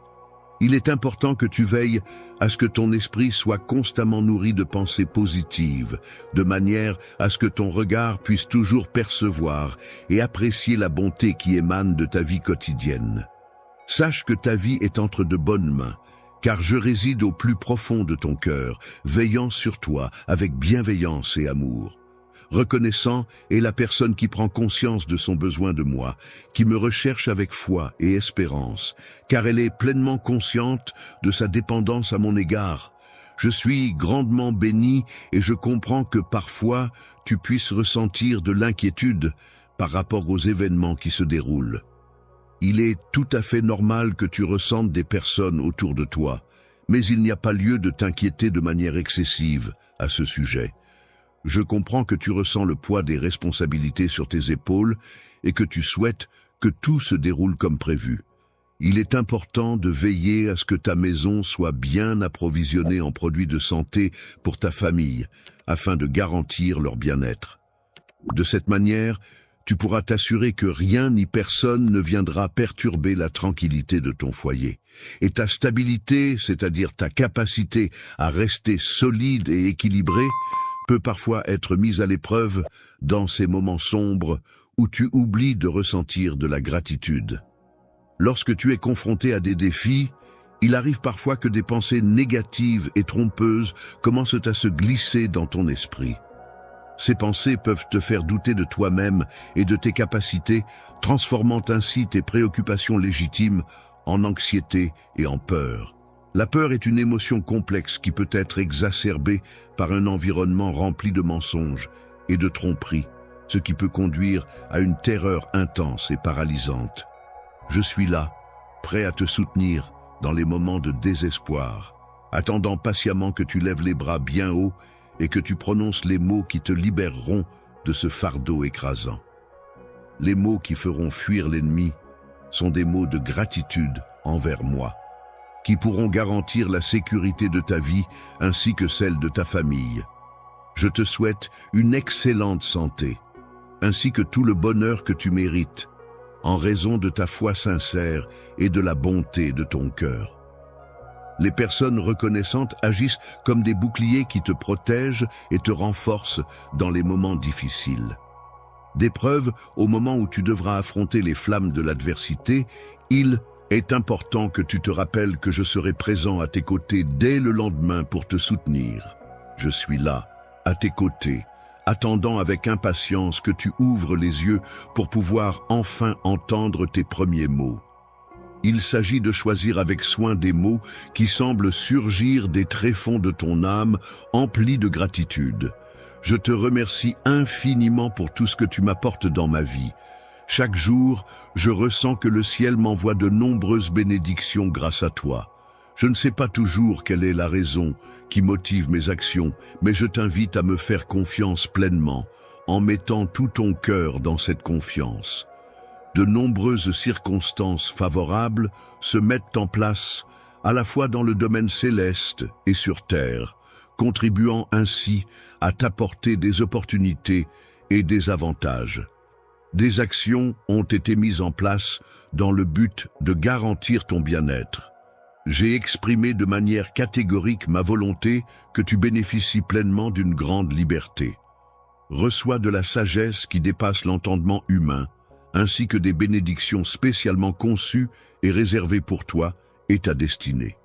Il est important que tu veilles à ce que ton esprit soit constamment nourri de pensées positives, de manière à ce que ton regard puisse toujours percevoir et apprécier la bonté qui émane de ta vie quotidienne. Sache que ta vie est entre de bonnes mains, car je réside au plus profond de ton cœur, veillant sur toi avec bienveillance et amour. Reconnaissant est la personne qui prend conscience de son besoin de moi, qui me recherche avec foi et espérance, car elle est pleinement consciente de sa dépendance à mon égard. Je suis grandement béni et je comprends que parfois tu puisses ressentir de l'inquiétude par rapport aux événements qui se déroulent. Il est tout à fait normal que tu ressentes des personnes autour de toi, mais il n'y a pas lieu de t'inquiéter de manière excessive à ce sujet. Je comprends que tu ressens le poids des responsabilités sur tes épaules et que tu souhaites que tout se déroule comme prévu. Il est important de veiller à ce que ta maison soit bien approvisionnée en produits de santé pour ta famille, afin de garantir leur bien-être. De cette manière, tu pourras t'assurer que rien ni personne ne viendra perturber la tranquillité de ton foyer. Et ta stabilité, c'est-à-dire ta capacité à rester solide et équilibré, peut parfois être mise à l'épreuve dans ces moments sombres où tu oublies de ressentir de la gratitude. Lorsque tu es confronté à des défis, il arrive parfois que des pensées négatives et trompeuses commencent à se glisser dans ton esprit. Ces pensées peuvent te faire douter de toi-même et de tes capacités, transformant ainsi tes préoccupations légitimes en anxiété et en peur. La peur est une émotion complexe qui peut être exacerbée par un environnement rempli de mensonges et de tromperies, ce qui peut conduire à une terreur intense et paralysante. Je suis là, prêt à te soutenir dans les moments de désespoir, attendant patiemment que tu lèves les bras bien haut et que tu prononces les mots qui te libéreront de ce fardeau écrasant. Les mots qui feront fuir l'ennemi sont des mots de gratitude envers moi, qui pourront garantir la sécurité de ta vie ainsi que celle de ta famille. Je te souhaite une excellente santé, ainsi que tout le bonheur que tu mérites, en raison de ta foi sincère et de la bonté de ton cœur. Les personnes reconnaissantes agissent comme des boucliers qui te protègent et te renforcent dans les moments difficiles. D'épreuve, au moment où tu devras affronter les flammes de l'adversité, il est important que tu te rappelles que je serai présent à tes côtés dès le lendemain pour te soutenir. Je suis là, à tes côtés, attendant avec impatience que tu ouvres les yeux pour pouvoir enfin entendre tes premiers mots. Il s'agit de choisir avec soin des mots qui semblent surgir des tréfonds de ton âme, emplis de gratitude. Je te remercie infiniment pour tout ce que tu m'apportes dans ma vie. Chaque jour, je ressens que le ciel m'envoie de nombreuses bénédictions grâce à toi. Je ne sais pas toujours quelle est la raison qui motive mes actions, mais je t'invite à me faire confiance pleinement, en mettant tout ton cœur dans cette confiance. De nombreuses circonstances favorables se mettent en place, à la fois dans le domaine céleste et sur terre, contribuant ainsi à t'apporter des opportunités et des avantages. Des actions ont été mises en place dans le but de garantir ton bien-être. J'ai exprimé de manière catégorique ma volonté que tu bénéficies pleinement d'une grande liberté. Reçois de la sagesse qui dépasse l'entendement humain, ainsi que des bénédictions spécialement conçues et réservées pour toi et ta destinée.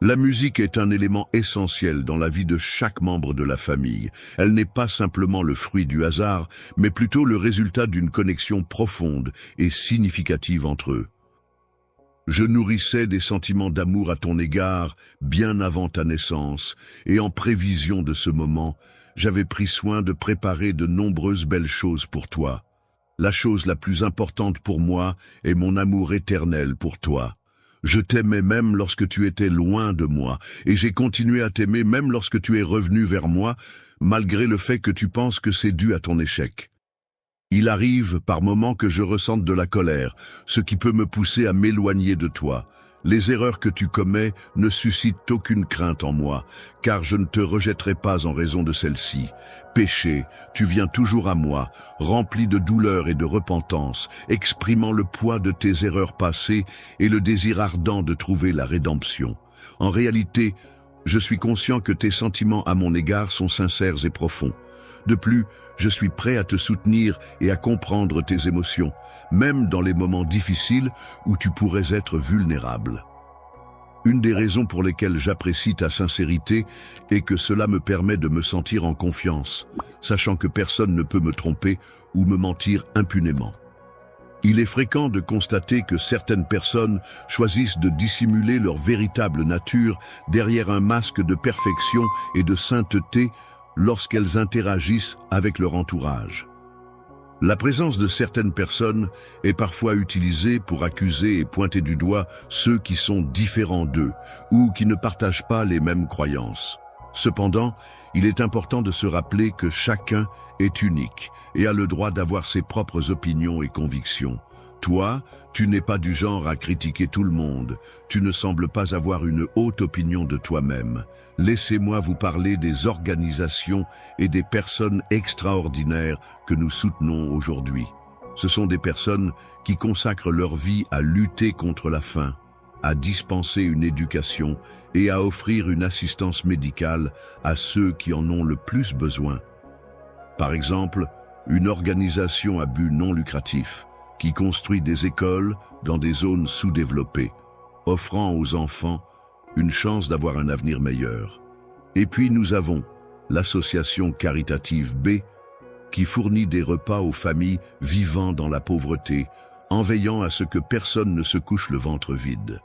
La musique est un élément essentiel dans la vie de chaque membre de la famille. Elle n'est pas simplement le fruit du hasard, mais plutôt le résultat d'une connexion profonde et significative entre eux. Je nourrissais des sentiments d'amour à ton égard bien avant ta naissance, et en prévision de ce moment, j'avais pris soin de préparer de nombreuses belles choses pour toi. La chose la plus importante pour moi est mon amour éternel pour toi. Je t'aimais même lorsque tu étais loin de moi, et j'ai continué à t'aimer même lorsque tu es revenu vers moi, malgré le fait que tu penses que c'est dû à ton échec. Il arrive par moments que je ressente de la colère, ce qui peut me pousser à m'éloigner de toi. Les erreurs que tu commets ne suscitent aucune crainte en moi, car je ne te rejetterai pas en raison de celle-ci. Péché, tu viens toujours à moi, rempli de douleur et de repentance, exprimant le poids de tes erreurs passées et le désir ardent de trouver la rédemption. En réalité, je suis conscient que tes sentiments à mon égard sont sincères et profonds. De plus, je suis prêt à te soutenir et à comprendre tes émotions, même dans les moments difficiles où tu pourrais être vulnérable. Une des raisons pour lesquelles j'apprécie ta sincérité est que cela me permet de me sentir en confiance, sachant que personne ne peut me tromper ou me mentir impunément. Il est fréquent de constater que certaines personnes choisissent de dissimuler leur véritable nature derrière un masque de perfection et de sainteté lorsqu'elles interagissent avec leur entourage. La présence de certaines personnes est parfois utilisée pour accuser et pointer du doigt ceux qui sont différents d'eux ou qui ne partagent pas les mêmes croyances. Cependant, il est important de se rappeler que chacun est unique et a le droit d'avoir ses propres opinions et convictions. Toi, tu n'es pas du genre à critiquer tout le monde. Tu ne sembles pas avoir une haute opinion de toi-même. Laissez-moi vous parler des organisations et des personnes extraordinaires que nous soutenons aujourd'hui. Ce sont des personnes qui consacrent leur vie à lutter contre la faim, à dispenser une éducation et à offrir une assistance médicale à ceux qui en ont le plus besoin. Par exemple, une organisation à but non lucratif qui construit des écoles dans des zones sous-développées, offrant aux enfants une chance d'avoir un avenir meilleur. Et puis nous avons l'association caritative B, qui fournit des repas aux familles vivant dans la pauvreté, en veillant à ce que personne ne se couche le ventre vide.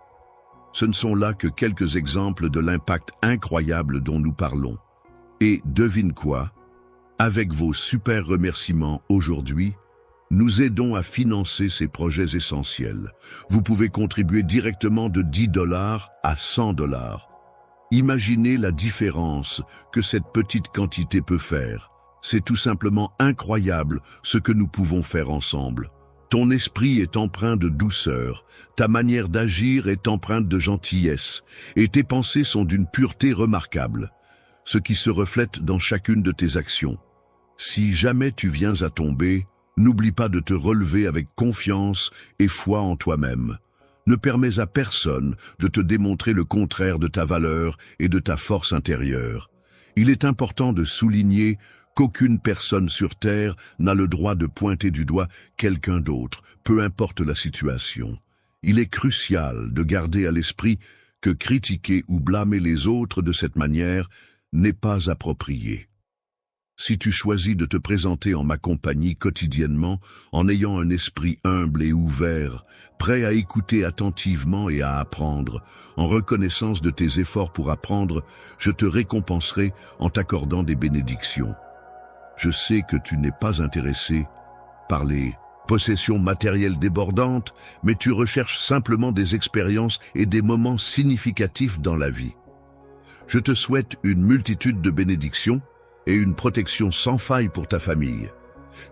Ce ne sont là que quelques exemples de l'impact incroyable dont nous parlons. Et devine quoi? Avec vos super remerciements aujourd'hui, nous aidons à financer ces projets essentiels. Vous pouvez contribuer directement de 10 $ à 100 $. Imaginez la différence que cette petite quantité peut faire. C'est tout simplement incroyable ce que nous pouvons faire ensemble. Ton esprit est empreint de douceur, ta manière d'agir est empreinte de gentillesse, et tes pensées sont d'une pureté remarquable, ce qui se reflète dans chacune de tes actions. Si jamais tu viens à tomber, n'oublie pas de te relever avec confiance et foi en toi-même. Ne permets à personne de te démontrer le contraire de ta valeur et de ta force intérieure. Il est important de souligner qu'aucune personne sur Terre n'a le droit de pointer du doigt quelqu'un d'autre, peu importe la situation. Il est crucial de garder à l'esprit que critiquer ou blâmer les autres de cette manière n'est pas approprié. Si tu choisis de te présenter en ma compagnie quotidiennement, en ayant un esprit humble et ouvert, prêt à écouter attentivement et à apprendre, en reconnaissance de tes efforts pour apprendre, je te récompenserai en t'accordant des bénédictions. Je sais que tu n'es pas intéressé par les possession matérielle débordante, mais tu recherches simplement des expériences et des moments significatifs dans la vie. Je te souhaite une multitude de bénédictions et une protection sans faille pour ta famille,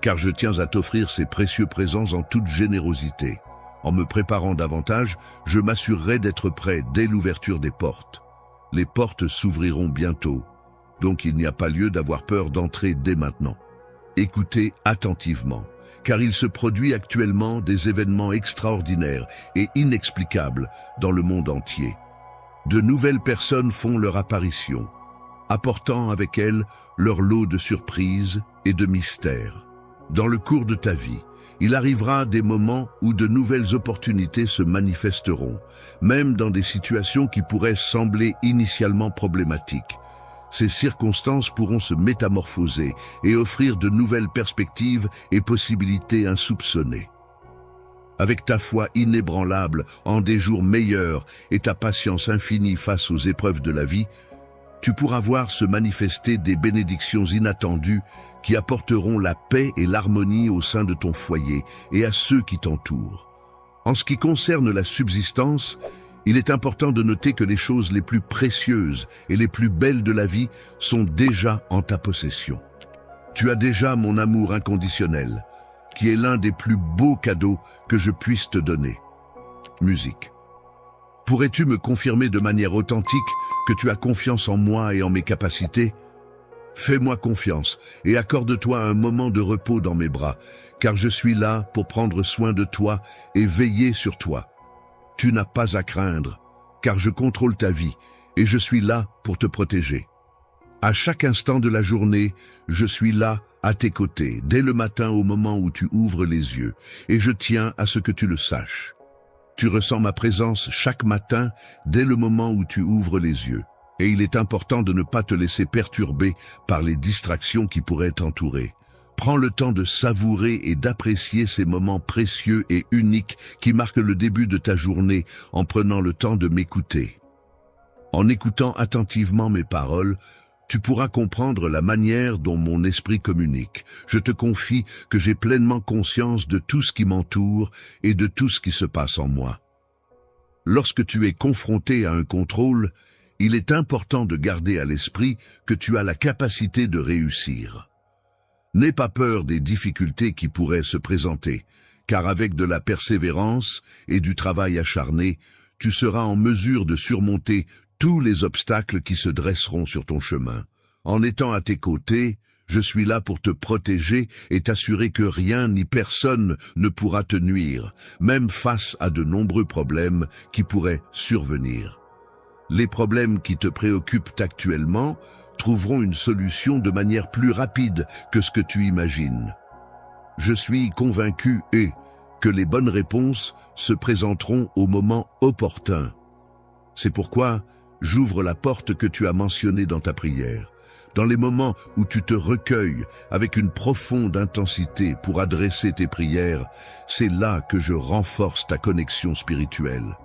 car je tiens à t'offrir ces précieux présents en toute générosité. En me préparant davantage, je m'assurerai d'être prêt dès l'ouverture des portes. Les portes s'ouvriront bientôt, donc il n'y a pas lieu d'avoir peur d'entrer dès maintenant. Écoutez attentivement, car il se produit actuellement des événements extraordinaires et inexplicables dans le monde entier. De nouvelles personnes font leur apparition, apportant avec elles leur lot de surprises et de mystères. Dans le cours de ta vie, il arrivera des moments où de nouvelles opportunités se manifesteront, même dans des situations qui pourraient sembler initialement problématiques. Ces circonstances pourront se métamorphoser et offrir de nouvelles perspectives et possibilités insoupçonnées. Avec ta foi inébranlable en des jours meilleurs et ta patience infinie face aux épreuves de la vie, tu pourras voir se manifester des bénédictions inattendues qui apporteront la paix et l'harmonie au sein de ton foyer et à ceux qui t'entourent. En ce qui concerne la subsistance, il est important de noter que les choses les plus précieuses et les plus belles de la vie sont déjà en ta possession. Tu as déjà mon amour inconditionnel, qui est l'un des plus beaux cadeaux que je puisse te donner. Musique. Pourrais-tu me confirmer de manière authentique que tu as confiance en moi et en mes capacités? Fais-moi confiance et accorde-toi un moment de repos dans mes bras, car je suis là pour prendre soin de toi et veiller sur toi. Tu n'as pas à craindre, car je contrôle ta vie et je suis là pour te protéger. À chaque instant de la journée, je suis là à tes côtés, dès le matin au moment où tu ouvres les yeux, et je tiens à ce que tu le saches. Tu ressens ma présence chaque matin dès le moment où tu ouvres les yeux, et il est important de ne pas te laisser perturber par les distractions qui pourraient t'entourer. Prends le temps de savourer et d'apprécier ces moments précieux et uniques qui marquent le début de ta journée en prenant le temps de m'écouter. En écoutant attentivement mes paroles, tu pourras comprendre la manière dont mon esprit communique. Je te confie que j'ai pleinement conscience de tout ce qui m'entoure et de tout ce qui se passe en moi. Lorsque tu es confronté à un contrôle, il est important de garder à l'esprit que tu as la capacité de réussir. N'aie pas peur des difficultés qui pourraient se présenter, car avec de la persévérance et du travail acharné, tu seras en mesure de surmonter tous les obstacles qui se dresseront sur ton chemin. En étant à tes côtés, je suis là pour te protéger et t'assurer que rien ni personne ne pourra te nuire, même face à de nombreux problèmes qui pourraient survenir. Les problèmes qui te préoccupent actuellement trouveront une solution de manière plus rapide que ce que tu imagines. Je suis convaincu que les bonnes réponses se présenteront au moment opportun. C'est pourquoi j'ouvre la porte que tu as mentionnée dans ta prière. Dans les moments où tu te recueilles avec une profonde intensité pour adresser tes prières, c'est là que je renforce ta connexion spirituelle.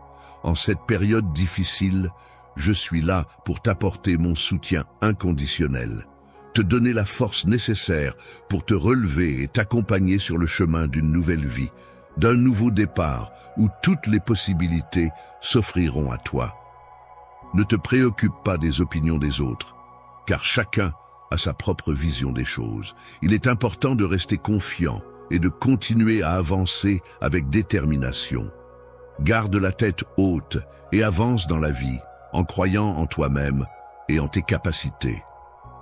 En cette période difficile, je suis là pour t'apporter mon soutien inconditionnel, te donner la force nécessaire pour te relever et t'accompagner sur le chemin d'une nouvelle vie, d'un nouveau départ où toutes les possibilités s'offriront à toi. Ne te préoccupe pas des opinions des autres, car chacun a sa propre vision des choses. Il est important de rester confiant et de continuer à avancer avec détermination. Garde la tête haute et avance dans la vie, en croyant en toi-même et en tes capacités.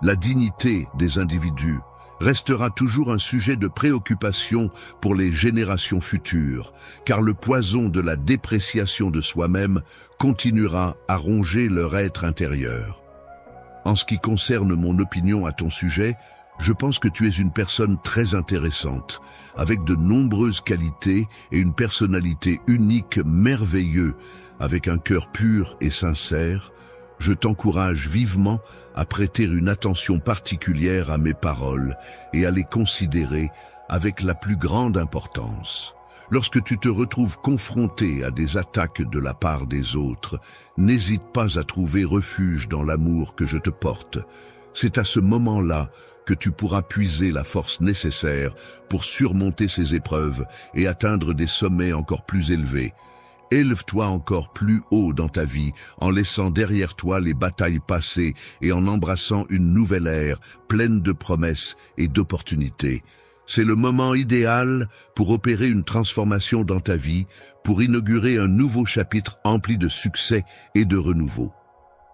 La dignité des individus restera toujours un sujet de préoccupation pour les générations futures, car le poison de la dépréciation de soi-même continuera à ronger leur être intérieur. En ce qui concerne mon opinion à ton sujet, je pense que tu es une personne très intéressante, avec de nombreuses qualités et une personnalité unique, merveilleuse, avec un cœur pur et sincère. Je t'encourage vivement à prêter une attention particulière à mes paroles et à les considérer avec la plus grande importance. Lorsque tu te retrouves confronté à des attaques de la part des autres, n'hésite pas à trouver refuge dans l'amour que je te porte. C'est à ce moment-là que tu pourras puiser la force nécessaire pour surmonter ces épreuves et atteindre des sommets encore plus élevés. Élève-toi encore plus haut dans ta vie en laissant derrière toi les batailles passées et en embrassant une nouvelle ère pleine de promesses et d'opportunités. C'est le moment idéal pour opérer une transformation dans ta vie, pour inaugurer un nouveau chapitre empli de succès et de renouveau.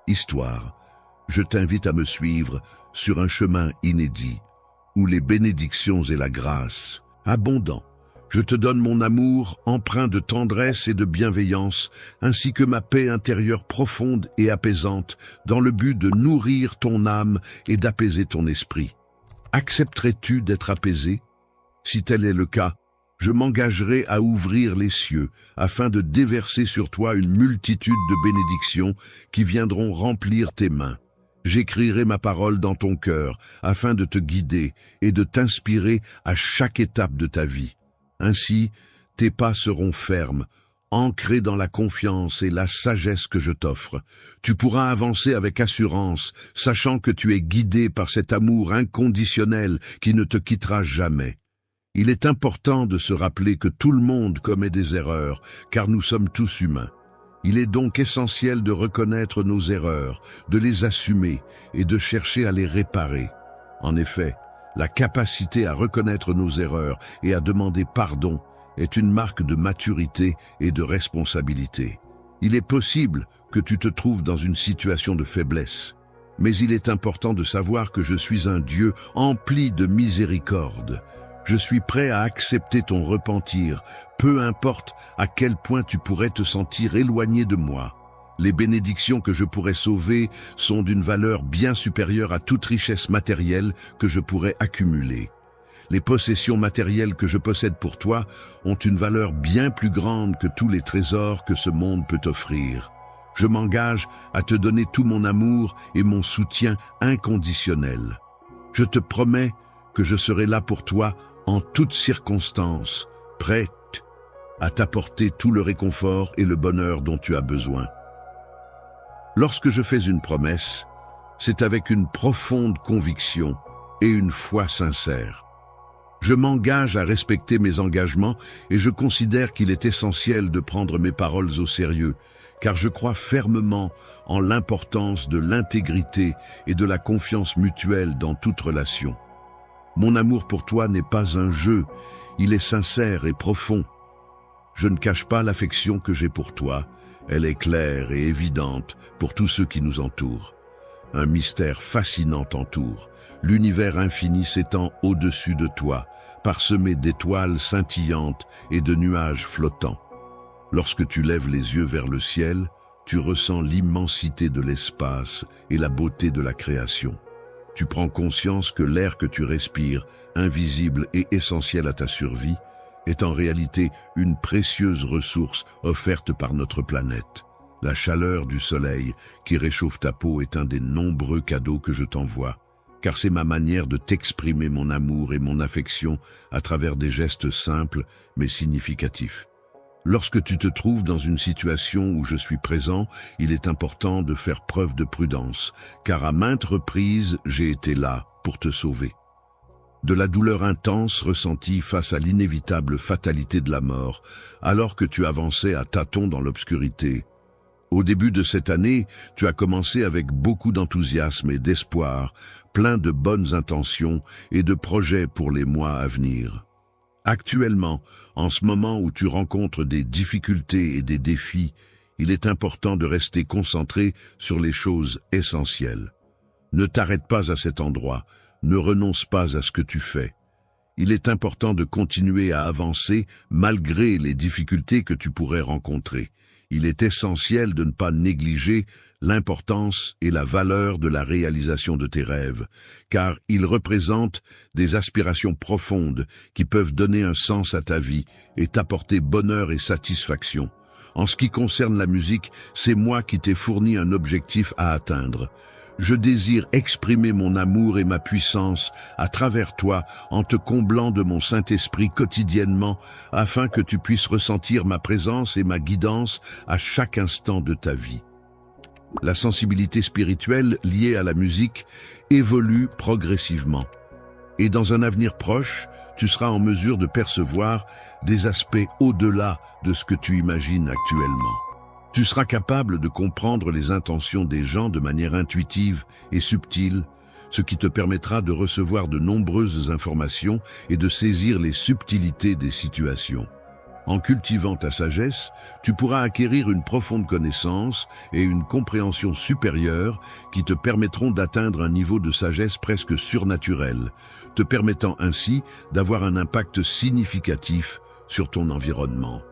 Histoire, je t'invite à me suivre sur un chemin inédit, où les bénédictions et la grâce, abondants. Je te donne mon amour empreint de tendresse et de bienveillance, ainsi que ma paix intérieure profonde et apaisante, dans le but de nourrir ton âme et d'apaiser ton esprit. Accepterais-tu d'être apaisé? Si tel est le cas, je m'engagerai à ouvrir les cieux, afin de déverser sur toi une multitude de bénédictions qui viendront remplir tes mains. J'écrirai ma parole dans ton cœur, afin de te guider et de t'inspirer à chaque étape de ta vie. Ainsi, tes pas seront fermes, ancrés dans la confiance et la sagesse que je t'offre. Tu pourras avancer avec assurance, sachant que tu es guidé par cet amour inconditionnel qui ne te quittera jamais. Il est important de se rappeler que tout le monde commet des erreurs, car nous sommes tous humains. Il est donc essentiel de reconnaître nos erreurs, de les assumer et de chercher à les réparer. En effet, la capacité à reconnaître nos erreurs et à demander pardon est une marque de maturité et de responsabilité. Il est possible que tu te trouves dans une situation de faiblesse, mais il est important de savoir que je suis un Dieu empli de miséricorde. Je suis prêt à accepter ton repentir, peu importe à quel point tu pourrais te sentir éloigné de moi. Les bénédictions que je pourrais sauver sont d'une valeur bien supérieure à toute richesse matérielle que je pourrais accumuler. Les possessions matérielles que je possède pour toi ont une valeur bien plus grande que tous les trésors que ce monde peut offrir. Je m'engage à te donner tout mon amour et mon soutien inconditionnel. Je te promets que je serai là pour toi en toutes circonstances, prête à t'apporter tout le réconfort et le bonheur dont tu as besoin. Lorsque je fais une promesse, c'est avec une profonde conviction et une foi sincère. Je m'engage à respecter mes engagements et je considère qu'il est essentiel de prendre mes paroles au sérieux, car je crois fermement en l'importance de l'intégrité et de la confiance mutuelle dans toute relation. Mon amour pour toi n'est pas un jeu, il est sincère et profond. Je ne cache pas l'affection que j'ai pour toi, elle est claire et évidente pour tous ceux qui nous entourent. Un mystère fascinant t'entoure, l'univers infini s'étend au-dessus de toi, parsemé d'étoiles scintillantes et de nuages flottants. Lorsque tu lèves les yeux vers le ciel, tu ressens l'immensité de l'espace et la beauté de la création. Tu prends conscience que l'air que tu respires, invisible et essentiel à ta survie, est en réalité une précieuse ressource offerte par notre planète. La chaleur du soleil qui réchauffe ta peau est un des nombreux cadeaux que je t'envoie, car c'est ma manière de t'exprimer mon amour et mon affection à travers des gestes simples mais significatifs. Lorsque tu te trouves dans une situation où je suis présent, il est important de faire preuve de prudence, car à maintes reprises, j'ai été là pour te sauver. De la douleur intense ressentie face à l'inévitable fatalité de la mort, alors que tu avançais à tâtons dans l'obscurité. Au début de cette année, tu as commencé avec beaucoup d'enthousiasme et d'espoir, plein de bonnes intentions et de projets pour les mois à venir. Actuellement, en ce moment où tu rencontres des difficultés et des défis, il est important de rester concentré sur les choses essentielles. Ne t'arrête pas à cet endroit, ne renonce pas à ce que tu fais. Il est important de continuer à avancer malgré les difficultés que tu pourrais rencontrer. Il est essentiel de ne pas négliger l'importance et la valeur de la réalisation de tes rêves, car ils représentent des aspirations profondes qui peuvent donner un sens à ta vie et t'apporter bonheur et satisfaction. En ce qui concerne la musique, c'est moi qui t'ai fourni un objectif à atteindre. Je désire exprimer mon amour et ma puissance à travers toi en te comblant de mon Saint-Esprit quotidiennement afin que tu puisses ressentir ma présence et ma guidance à chaque instant de ta vie. La sensibilité spirituelle liée à la musique évolue progressivement. Et dans un avenir proche, tu seras en mesure de percevoir des aspects au-delà de ce que tu imagines actuellement. Tu seras capable de comprendre les intentions des gens de manière intuitive et subtile, ce qui te permettra de recevoir de nombreuses informations et de saisir les subtilités des situations. En cultivant ta sagesse, tu pourras acquérir une profonde connaissance et une compréhension supérieure qui te permettront d'atteindre un niveau de sagesse presque surnaturel, te permettant ainsi d'avoir un impact significatif sur ton environnement.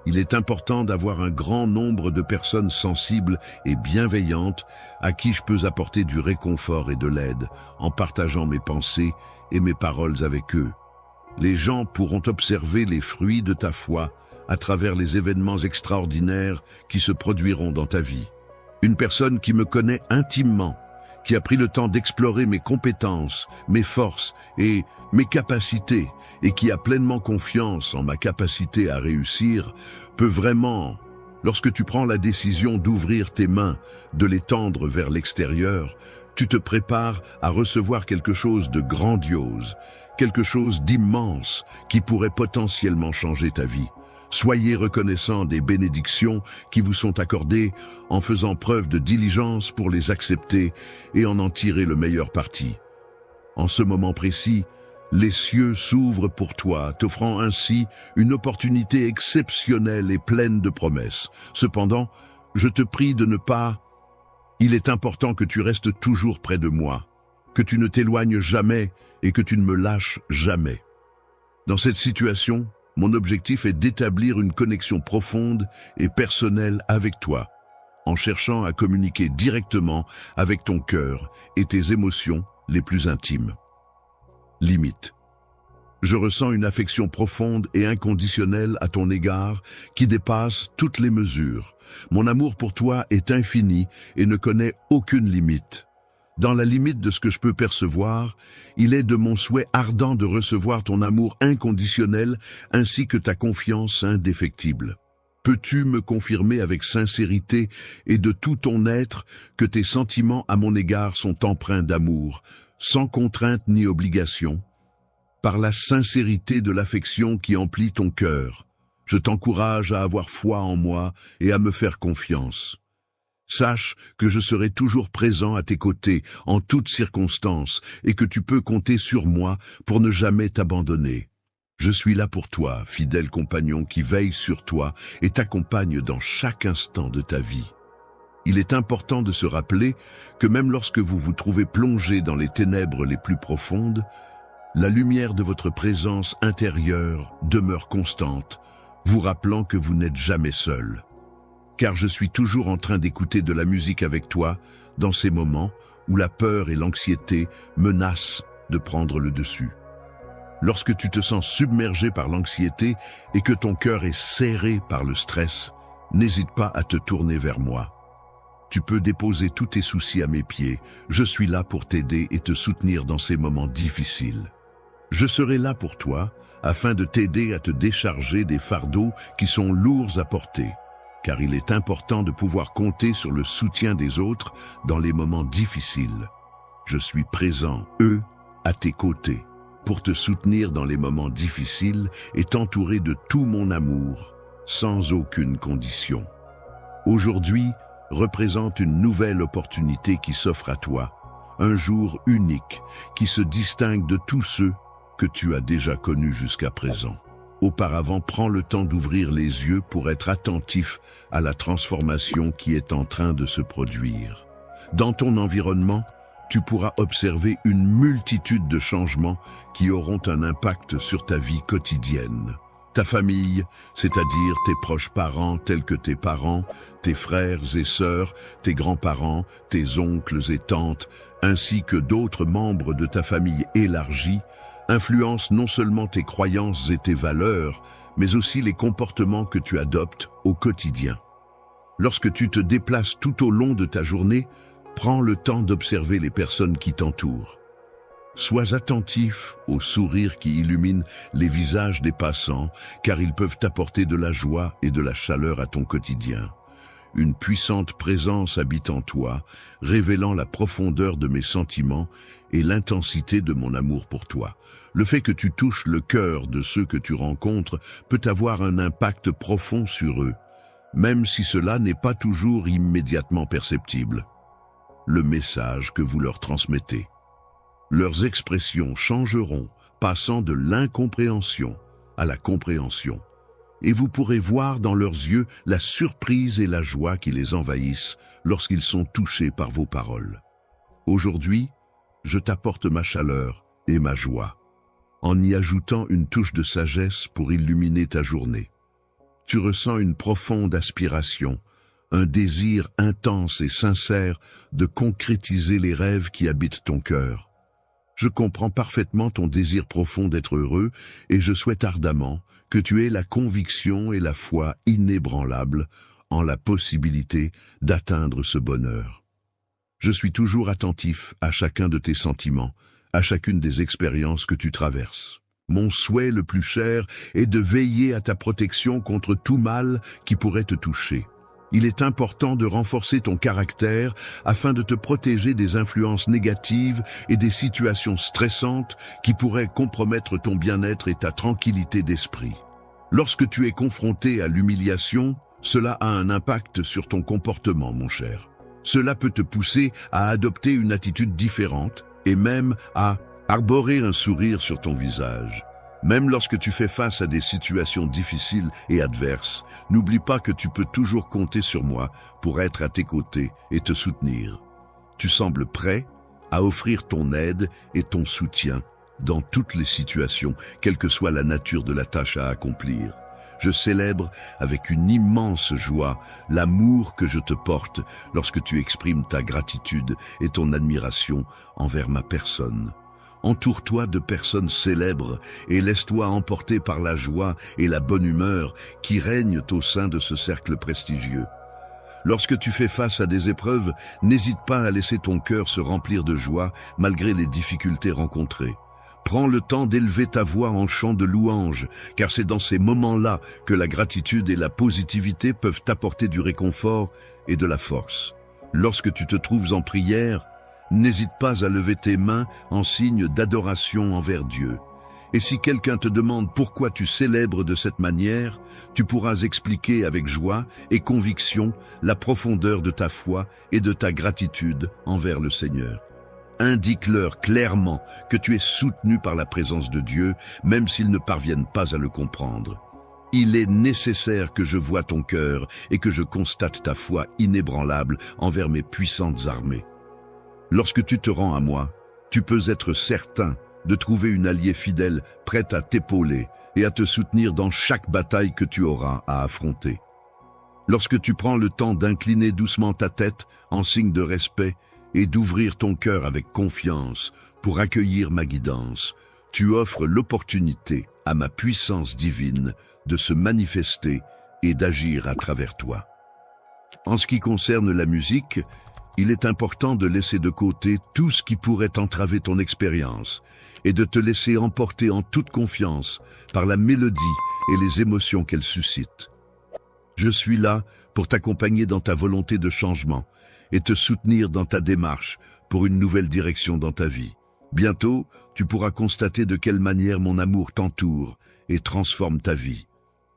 Il est important d'avoir un grand nombre de personnes sensibles et bienveillantes à qui je peux apporter du réconfort et de l'aide en partageant mes pensées et mes paroles avec eux. Les gens pourront observer les fruits de ta foi à travers les événements extraordinaires qui se produiront dans ta vie. Une personne qui me connaît intimement, qui a pris le temps d'explorer mes compétences, mes forces et mes capacités, et qui a pleinement confiance en ma capacité à réussir, peut vraiment, lorsque tu prends la décision d'ouvrir tes mains, de les tendre vers l'extérieur, tu te prépares à recevoir quelque chose de grandiose, quelque chose d'immense qui pourrait potentiellement changer ta vie. Soyez reconnaissants des bénédictions qui vous sont accordées en faisant preuve de diligence pour les accepter et en tirer le meilleur parti. En ce moment précis, les cieux s'ouvrent pour toi, t'offrant ainsi une opportunité exceptionnelle et pleine de promesses. Cependant, je te prie de ne pas... Il est important que tu restes toujours près de moi, que tu ne t'éloignes jamais et que tu ne me lâches jamais. Dans cette situation, mon objectif est d'établir une connexion profonde et personnelle avec toi, en cherchant à communiquer directement avec ton cœur et tes émotions les plus intimes. Limite. Je ressens une affection profonde et inconditionnelle à ton égard qui dépasse toutes les mesures. Mon amour pour toi est infini et ne connaît aucune limite. Dans la limite de ce que je peux percevoir, il est de mon souhait ardent de recevoir ton amour inconditionnel ainsi que ta confiance indéfectible. Peux-tu me confirmer avec sincérité et de tout ton être que tes sentiments à mon égard sont empreints d'amour, sans contrainte ni obligation? Par la sincérité de l'affection qui emplit ton cœur, je t'encourage à avoir foi en moi et à me faire confiance. Sache que je serai toujours présent à tes côtés en toutes circonstances et que tu peux compter sur moi pour ne jamais t'abandonner. Je suis là pour toi, fidèle compagnon qui veille sur toi et t'accompagne dans chaque instant de ta vie. Il est important de se rappeler que même lorsque vous vous trouvez plongé dans les ténèbres les plus profondes, la lumière de votre présence intérieure demeure constante, vous rappelant que vous n'êtes jamais seul. Car je suis toujours en train d'écouter de la musique avec toi dans ces moments où la peur et l'anxiété menacent de prendre le dessus. Lorsque tu te sens submergé par l'anxiété et que ton cœur est serré par le stress, n'hésite pas à te tourner vers moi. Tu peux déposer tous tes soucis à mes pieds. Je suis là pour t'aider et te soutenir dans ces moments difficiles. Je serai là pour toi afin de t'aider à te décharger des fardeaux qui sont lourds à porter, car il est important de pouvoir compter sur le soutien des autres dans les moments difficiles. Je suis présent, à tes côtés, pour te soutenir dans les moments difficiles et t'entourer de tout mon amour, sans aucune condition. Aujourd'hui représente une nouvelle opportunité qui s'offre à toi, un jour unique qui se distingue de tous ceux que tu as déjà connus jusqu'à présent. Auparavant, prends le temps d'ouvrir les yeux pour être attentif à la transformation qui est en train de se produire. Dans ton environnement, tu pourras observer une multitude de changements qui auront un impact sur ta vie quotidienne. Ta famille, c'est-à-dire tes proches parents tels que tes parents, tes frères et sœurs, tes grands-parents, tes oncles et tantes, ainsi que d'autres membres de ta famille élargie, influencent non seulement tes croyances et tes valeurs, mais aussi les comportements que tu adoptes au quotidien. Lorsque tu te déplaces tout au long de ta journée, prends le temps d'observer les personnes qui t'entourent. Sois attentif aux sourires qui illuminent les visages des passants, car ils peuvent apporter de la joie et de la chaleur à ton quotidien. une puissante présence habite en toi, révélant la profondeur de mes sentiments et l'intensité de mon amour pour toi. Le fait que tu touches le cœur de ceux que tu rencontres peut avoir un impact profond sur eux, même si cela n'est pas toujours immédiatement perceptible. Le message que vous leur transmettez. Leurs expressions changeront, passant de l'incompréhension à la compréhension. Et vous pourrez voir dans leurs yeux la surprise et la joie qui les envahissent lorsqu'ils sont touchés par vos paroles. Aujourd'hui, je t'apporte ma chaleur et ma joie, en y ajoutant une touche de sagesse pour illuminer ta journée. Tu ressens une profonde aspiration, un désir intense et sincère de concrétiser les rêves qui habitent ton cœur. Je comprends parfaitement ton désir profond d'être heureux et je souhaite ardemment que tu aies la conviction et la foi inébranlable en la possibilité d'atteindre ce bonheur. Je suis toujours attentif à chacun de tes sentiments, à chacune des expériences que tu traverses. Mon souhait le plus cher est de veiller à ta protection contre tout mal qui pourrait te toucher. Il est important de renforcer ton caractère afin de te protéger des influences négatives et des situations stressantes qui pourraient compromettre ton bien-être et ta tranquillité d'esprit. Lorsque tu es confronté à l'humiliation, cela a un impact sur ton comportement, mon cher. Cela peut te pousser à adopter une attitude différente et même à arborer un sourire sur ton visage. Même lorsque tu fais face à des situations difficiles et adverses, n'oublie pas que tu peux toujours compter sur moi pour être à tes côtés et te soutenir. Tu sembles prêt à offrir ton aide et ton soutien dans toutes les situations, quelle que soit la nature de la tâche à accomplir. Je célèbre avec une immense joie l'amour que je te porte lorsque tu exprimes ta gratitude et ton admiration envers ma personne. Entoure-toi de personnes célèbres et laisse-toi emporter par la joie et la bonne humeur qui règnent au sein de ce cercle prestigieux. Lorsque tu fais face à des épreuves, n'hésite pas à laisser ton cœur se remplir de joie malgré les difficultés rencontrées. Prends le temps d'élever ta voix en chant de louange, car c'est dans ces moments-là que la gratitude et la positivité peuvent t'apporter du réconfort et de la force. Lorsque tu te trouves en prière, n'hésite pas à lever tes mains en signe d'adoration envers Dieu. Et si quelqu'un te demande pourquoi tu célèbres de cette manière, tu pourras expliquer avec joie et conviction la profondeur de ta foi et de ta gratitude envers le Seigneur. Indique-leur clairement que tu es soutenu par la présence de Dieu, même s'ils ne parviennent pas à le comprendre. Il est nécessaire que je voie ton cœur et que je constate ta foi inébranlable envers mes puissantes armées. Lorsque tu te rends à moi, tu peux être certain de trouver une alliée fidèle prête à t'épauler et à te soutenir dans chaque bataille que tu auras à affronter. Lorsque tu prends le temps d'incliner doucement ta tête en signe de respect et d'ouvrir ton cœur avec confiance pour accueillir ma guidance, tu offres l'opportunité à ma puissance divine de se manifester et d'agir à travers toi. En ce qui concerne la musique, il est important de laisser de côté tout ce qui pourrait entraver ton expérience et de te laisser emporter en toute confiance par la mélodie et les émotions qu'elle suscite. Je suis là pour t'accompagner dans ta volonté de changement et te soutenir dans ta démarche pour une nouvelle direction dans ta vie. Bientôt, tu pourras constater de quelle manière mon amour t'entoure et transforme ta vie.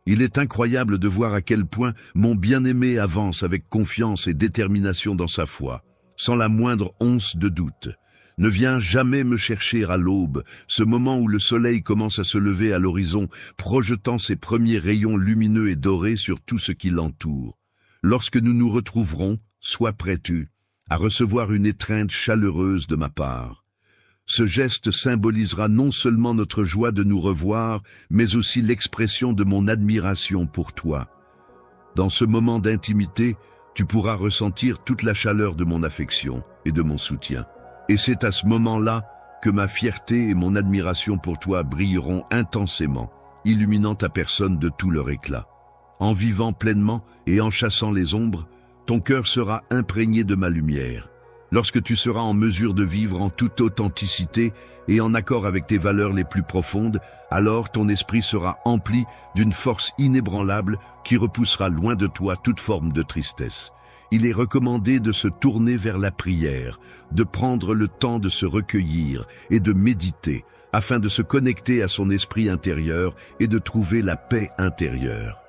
Il est incroyable de voir à quel point mon bien-aimé avance avec confiance et détermination dans sa foi, sans la moindre once de doute. Ne viens jamais me chercher à l'aube, ce moment où le soleil commence à se lever à l'horizon, projetant ses premiers rayons lumineux et dorés sur tout ce qui l'entoure. Lorsque nous nous retrouverons, sois prêt-tu à recevoir une étreinte chaleureuse de ma part. Ce geste symbolisera non seulement notre joie de nous revoir, mais aussi l'expression de mon admiration pour toi. Dans ce moment d'intimité, tu pourras ressentir toute la chaleur de mon affection et de mon soutien. Et c'est à ce moment-là que ma fierté et mon admiration pour toi brilleront intensément, illuminant ta personne de tout leur éclat. En vivant pleinement et en chassant les ombres, ton cœur sera imprégné de ma lumière. Lorsque tu seras en mesure de vivre en toute authenticité et en accord avec tes valeurs les plus profondes, alors ton esprit sera empli d'une force inébranlable qui repoussera loin de toi toute forme de tristesse. Il est recommandé de se tourner vers la prière, de prendre le temps de se recueillir et de méditer, afin de se connecter à son esprit intérieur et de trouver la paix intérieure.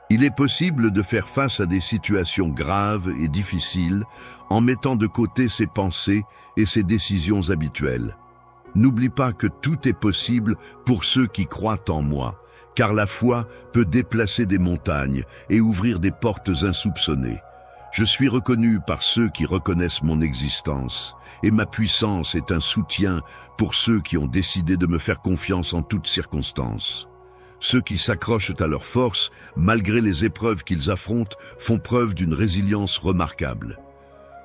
Il est possible de faire face à des situations graves et difficiles en mettant de côté ses pensées et ses décisions habituelles. N'oublie pas que tout est possible pour ceux qui croient en moi, car la foi peut déplacer des montagnes et ouvrir des portes insoupçonnées. Je suis reconnu par ceux qui reconnaissent mon existence, et ma puissance est un soutien pour ceux qui ont décidé de me faire confiance en toutes circonstances. Ceux qui s'accrochent à leur force, malgré les épreuves qu'ils affrontent, font preuve d'une résilience remarquable.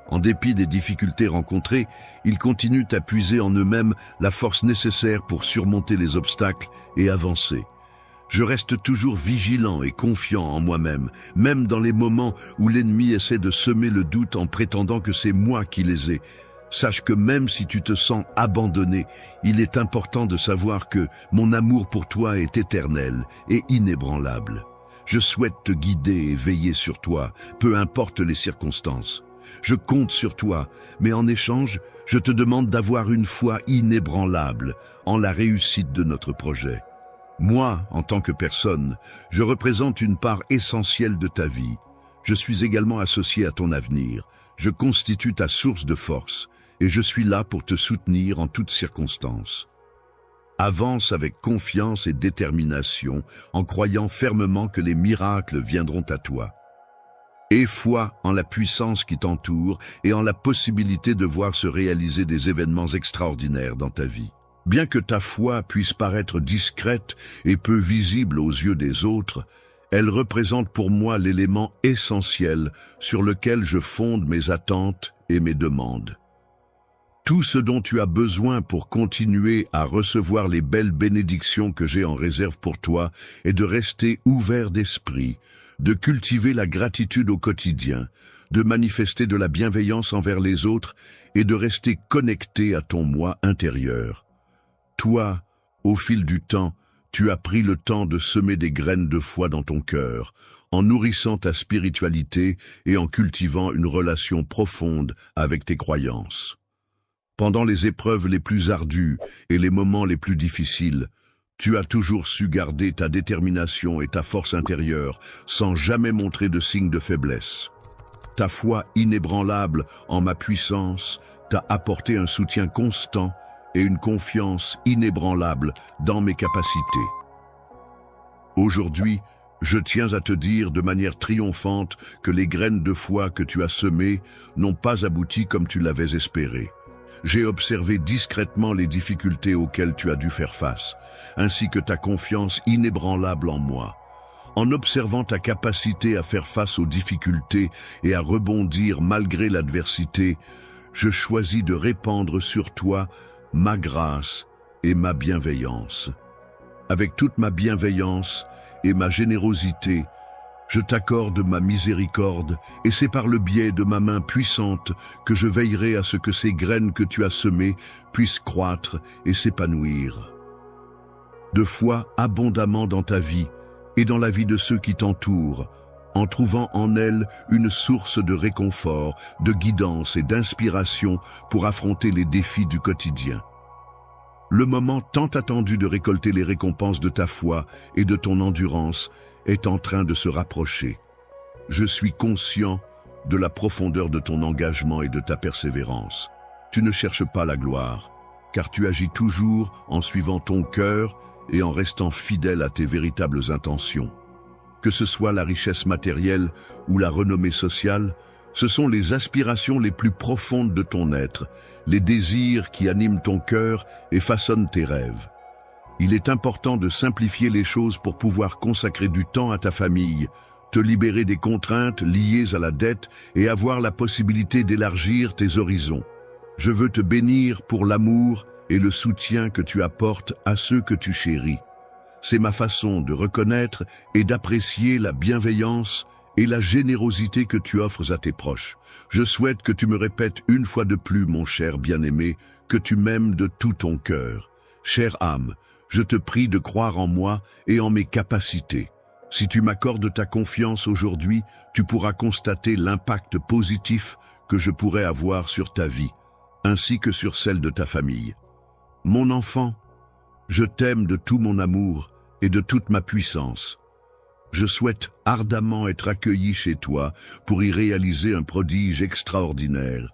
En dépit des difficultés rencontrées, ils continuent à puiser en eux-mêmes la force nécessaire pour surmonter les obstacles et avancer. Je reste toujours vigilant et confiant en moi-même, même dans les moments où l'ennemi essaie de semer le doute en prétendant que c'est moi qui les ai. Sache que même si tu te sens abandonné, il est important de savoir que mon amour pour toi est éternel et inébranlable. Je souhaite te guider et veiller sur toi, peu importe les circonstances. Je compte sur toi, mais en échange, je te demande d'avoir une foi inébranlable en la réussite de notre projet. Moi, en tant que personne, je représente une part essentielle de ta vie. Je suis également associé à ton avenir. Je constitue ta source de force. Et je suis là pour te soutenir en toutes circonstances. Avance avec confiance et détermination en croyant fermement que les miracles viendront à toi. Aie foi en la puissance qui t'entoure et en la possibilité de voir se réaliser des événements extraordinaires dans ta vie. Bien que ta foi puisse paraître discrète et peu visible aux yeux des autres, elle représente pour moi l'élément essentiel sur lequel je fonde mes attentes et mes demandes. Tout ce dont tu as besoin pour continuer à recevoir les belles bénédictions que j'ai en réserve pour toi est de rester ouvert d'esprit, de cultiver la gratitude au quotidien, de manifester de la bienveillance envers les autres et de rester connecté à ton moi intérieur. Toi, au fil du temps, tu as pris le temps de semer des graines de foi dans ton cœur, en nourrissant ta spiritualité et en cultivant une relation profonde avec tes croyances. Pendant les épreuves les plus ardues et les moments les plus difficiles, tu as toujours su garder ta détermination et ta force intérieure sans jamais montrer de signes de faiblesse. Ta foi inébranlable en ma puissance t'a apporté un soutien constant et une confiance inébranlable dans mes capacités. Aujourd'hui, je tiens à te dire de manière triomphante que les graines de foi que tu as semées n'ont pas abouti comme tu l'avais espéré. J'ai observé discrètement les difficultés auxquelles tu as dû faire face, ainsi que ta confiance inébranlable en moi. En observant ta capacité à faire face aux difficultés et à rebondir malgré l'adversité, je choisis de répandre sur toi ma grâce et ma bienveillance. Avec toute ma bienveillance et ma générosité, je t'accorde ma miséricorde, et c'est par le biais de ma main puissante que je veillerai à ce que ces graines que tu as semées puissent croître et s'épanouir. De foi abondamment dans ta vie et dans la vie de ceux qui t'entourent, en trouvant en elles une source de réconfort, de guidance et d'inspiration pour affronter les défis du quotidien. Le moment tant attendu de récolter les récompenses de ta foi et de ton endurance est en train de se rapprocher. Je suis conscient de la profondeur de ton engagement et de ta persévérance. Tu ne cherches pas la gloire, car tu agis toujours en suivant ton cœur et en restant fidèle à tes véritables intentions. Que ce soit la richesse matérielle ou la renommée sociale, ce sont les aspirations les plus profondes de ton être, les désirs qui animent ton cœur et façonnent tes rêves. Il est important de simplifier les choses pour pouvoir consacrer du temps à ta famille, te libérer des contraintes liées à la dette et avoir la possibilité d'élargir tes horizons. Je veux te bénir pour l'amour et le soutien que tu apportes à ceux que tu chéris. C'est ma façon de reconnaître et d'apprécier la bienveillance et la générosité que tu offres à tes proches. Je souhaite que tu me répètes une fois de plus, mon cher bien-aimé, que tu m'aimes de tout ton cœur. Chère âme, je te prie de croire en moi et en mes capacités. Si tu m'accordes ta confiance aujourd'hui, tu pourras constater l'impact positif que je pourrais avoir sur ta vie, ainsi que sur celle de ta famille. Mon enfant, je t'aime de tout mon amour et de toute ma puissance. Je souhaite ardemment être accueilli chez toi pour y réaliser un prodige extraordinaire.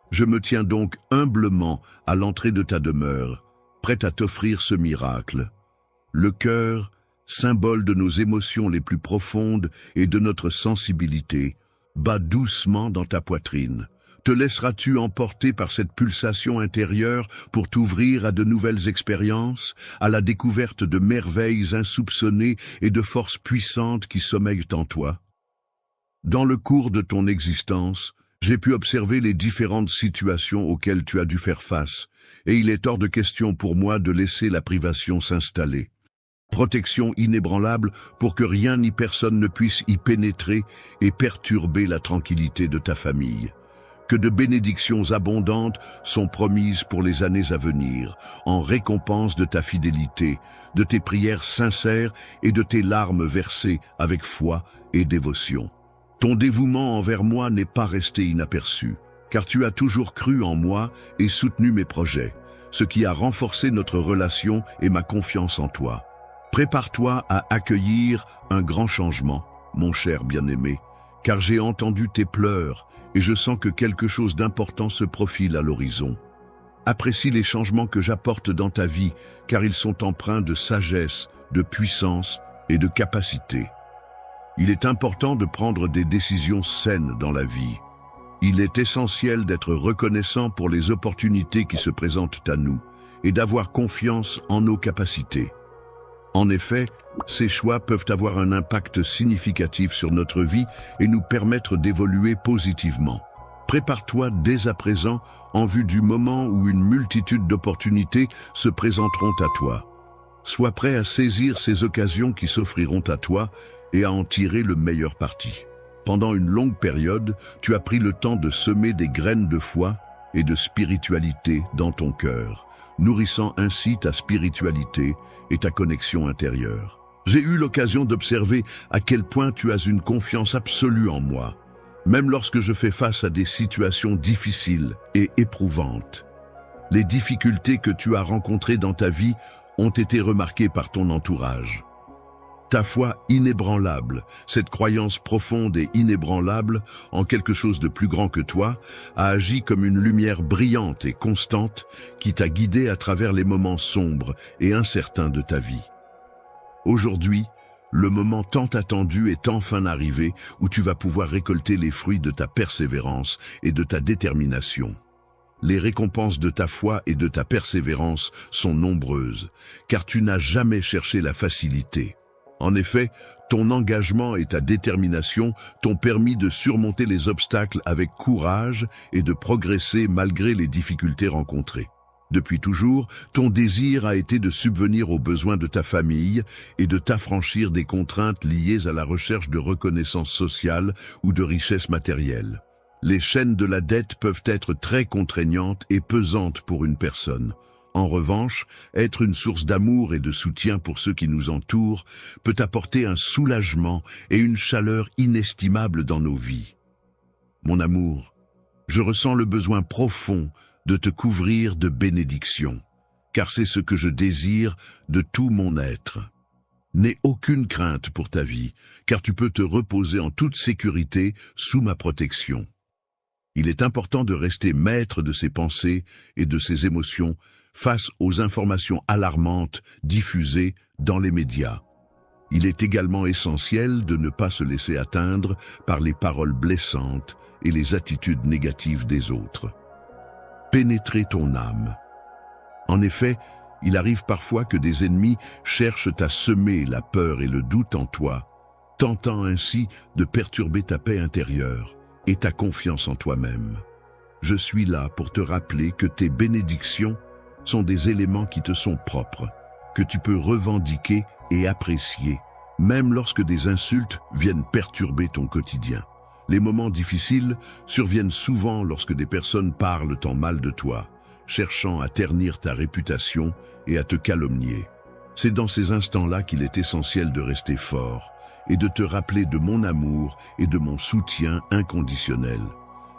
Je me tiens donc humblement à l'entrée de ta demeure, prêt à t'offrir ce miracle. Le cœur, symbole de nos émotions les plus profondes et de notre sensibilité, bat doucement dans ta poitrine. Te laisseras-tu emporter par cette pulsation intérieure pour t'ouvrir à de nouvelles expériences, à la découverte de merveilles insoupçonnées et de forces puissantes qui sommeillent en toi? Dans le cours de ton existence, j'ai pu observer les différentes situations auxquelles tu as dû faire face, et il est hors de question pour moi de laisser la privation s'installer. Protection inébranlable pour que rien ni personne ne puisse y pénétrer et perturber la tranquillité de ta famille. Que de bénédictions abondantes sont promises pour les années à venir, en récompense de ta fidélité, de tes prières sincères et de tes larmes versées avec foi et dévotion. Ton dévouement envers moi n'est pas resté inaperçu, car tu as toujours cru en moi et soutenu mes projets, ce qui a renforcé notre relation et ma confiance en toi. Prépare-toi à accueillir un grand changement, mon cher bien-aimé, car j'ai entendu tes pleurs et je sens que quelque chose d'important se profile à l'horizon. Apprécie les changements que j'apporte dans ta vie, car ils sont empreints de sagesse, de puissance et de capacité. Il est important de prendre des décisions saines dans la vie. Il est essentiel d'être reconnaissant pour les opportunités qui se présentent à nous et d'avoir confiance en nos capacités. En effet, ces choix peuvent avoir un impact significatif sur notre vie et nous permettre d'évoluer positivement. Prépare-toi dès à présent en vue du moment où une multitude d'opportunités se présenteront à toi. Sois prêt à saisir ces occasions qui s'offriront à toi et à en tirer le meilleur parti. Pendant une longue période, tu as pris le temps de semer des graines de foi et de spiritualité dans ton cœur, nourrissant ainsi ta spiritualité et ta connexion intérieure. J'ai eu l'occasion d'observer à quel point tu as une confiance absolue en moi, même lorsque je fais face à des situations difficiles et éprouvantes. Les difficultés que tu as rencontrées dans ta vie ont été remarquées par ton entourage. Ta foi inébranlable, cette croyance profonde et inébranlable en quelque chose de plus grand que toi, a agi comme une lumière brillante et constante qui t'a guidé à travers les moments sombres et incertains de ta vie. Aujourd'hui, le moment tant attendu est enfin arrivé où tu vas pouvoir récolter les fruits de ta persévérance et de ta détermination. Les récompenses de ta foi et de ta persévérance sont nombreuses, car tu n'as jamais cherché la facilité. En effet, ton engagement et ta détermination t'ont permis de surmonter les obstacles avec courage et de progresser malgré les difficultés rencontrées. Depuis toujours, ton désir a été de subvenir aux besoins de ta famille et de t'affranchir des contraintes liées à la recherche de reconnaissance sociale ou de richesse matérielle. Les chaînes de la dette peuvent être très contraignantes et pesantes pour une personne. En revanche, être une source d'amour et de soutien pour ceux qui nous entourent peut apporter un soulagement et une chaleur inestimables dans nos vies. Mon amour, je ressens le besoin profond de te couvrir de bénédictions, car c'est ce que je désire de tout mon être. N'aie aucune crainte pour ta vie, car tu peux te reposer en toute sécurité sous ma protection. Il est important de rester maître de ses pensées et de ses émotions face aux informations alarmantes diffusées dans les médias. Il est également essentiel de ne pas se laisser atteindre par les paroles blessantes et les attitudes négatives des autres. Pénétrer ton âme. En effet, il arrive parfois que des ennemis cherchent à semer la peur et le doute en toi, tentant ainsi de perturber ta paix intérieure et ta confiance en toi-même. Je suis là pour te rappeler que tes bénédictions sont des éléments qui te sont propres, que tu peux revendiquer et apprécier, même lorsque des insultes viennent perturber ton quotidien. Les moments difficiles surviennent souvent lorsque des personnes parlent en mal de toi, cherchant à ternir ta réputation et à te calomnier. C'est dans ces instants-là qu'il est essentiel de rester fort et de te rappeler de mon amour et de mon soutien inconditionnel.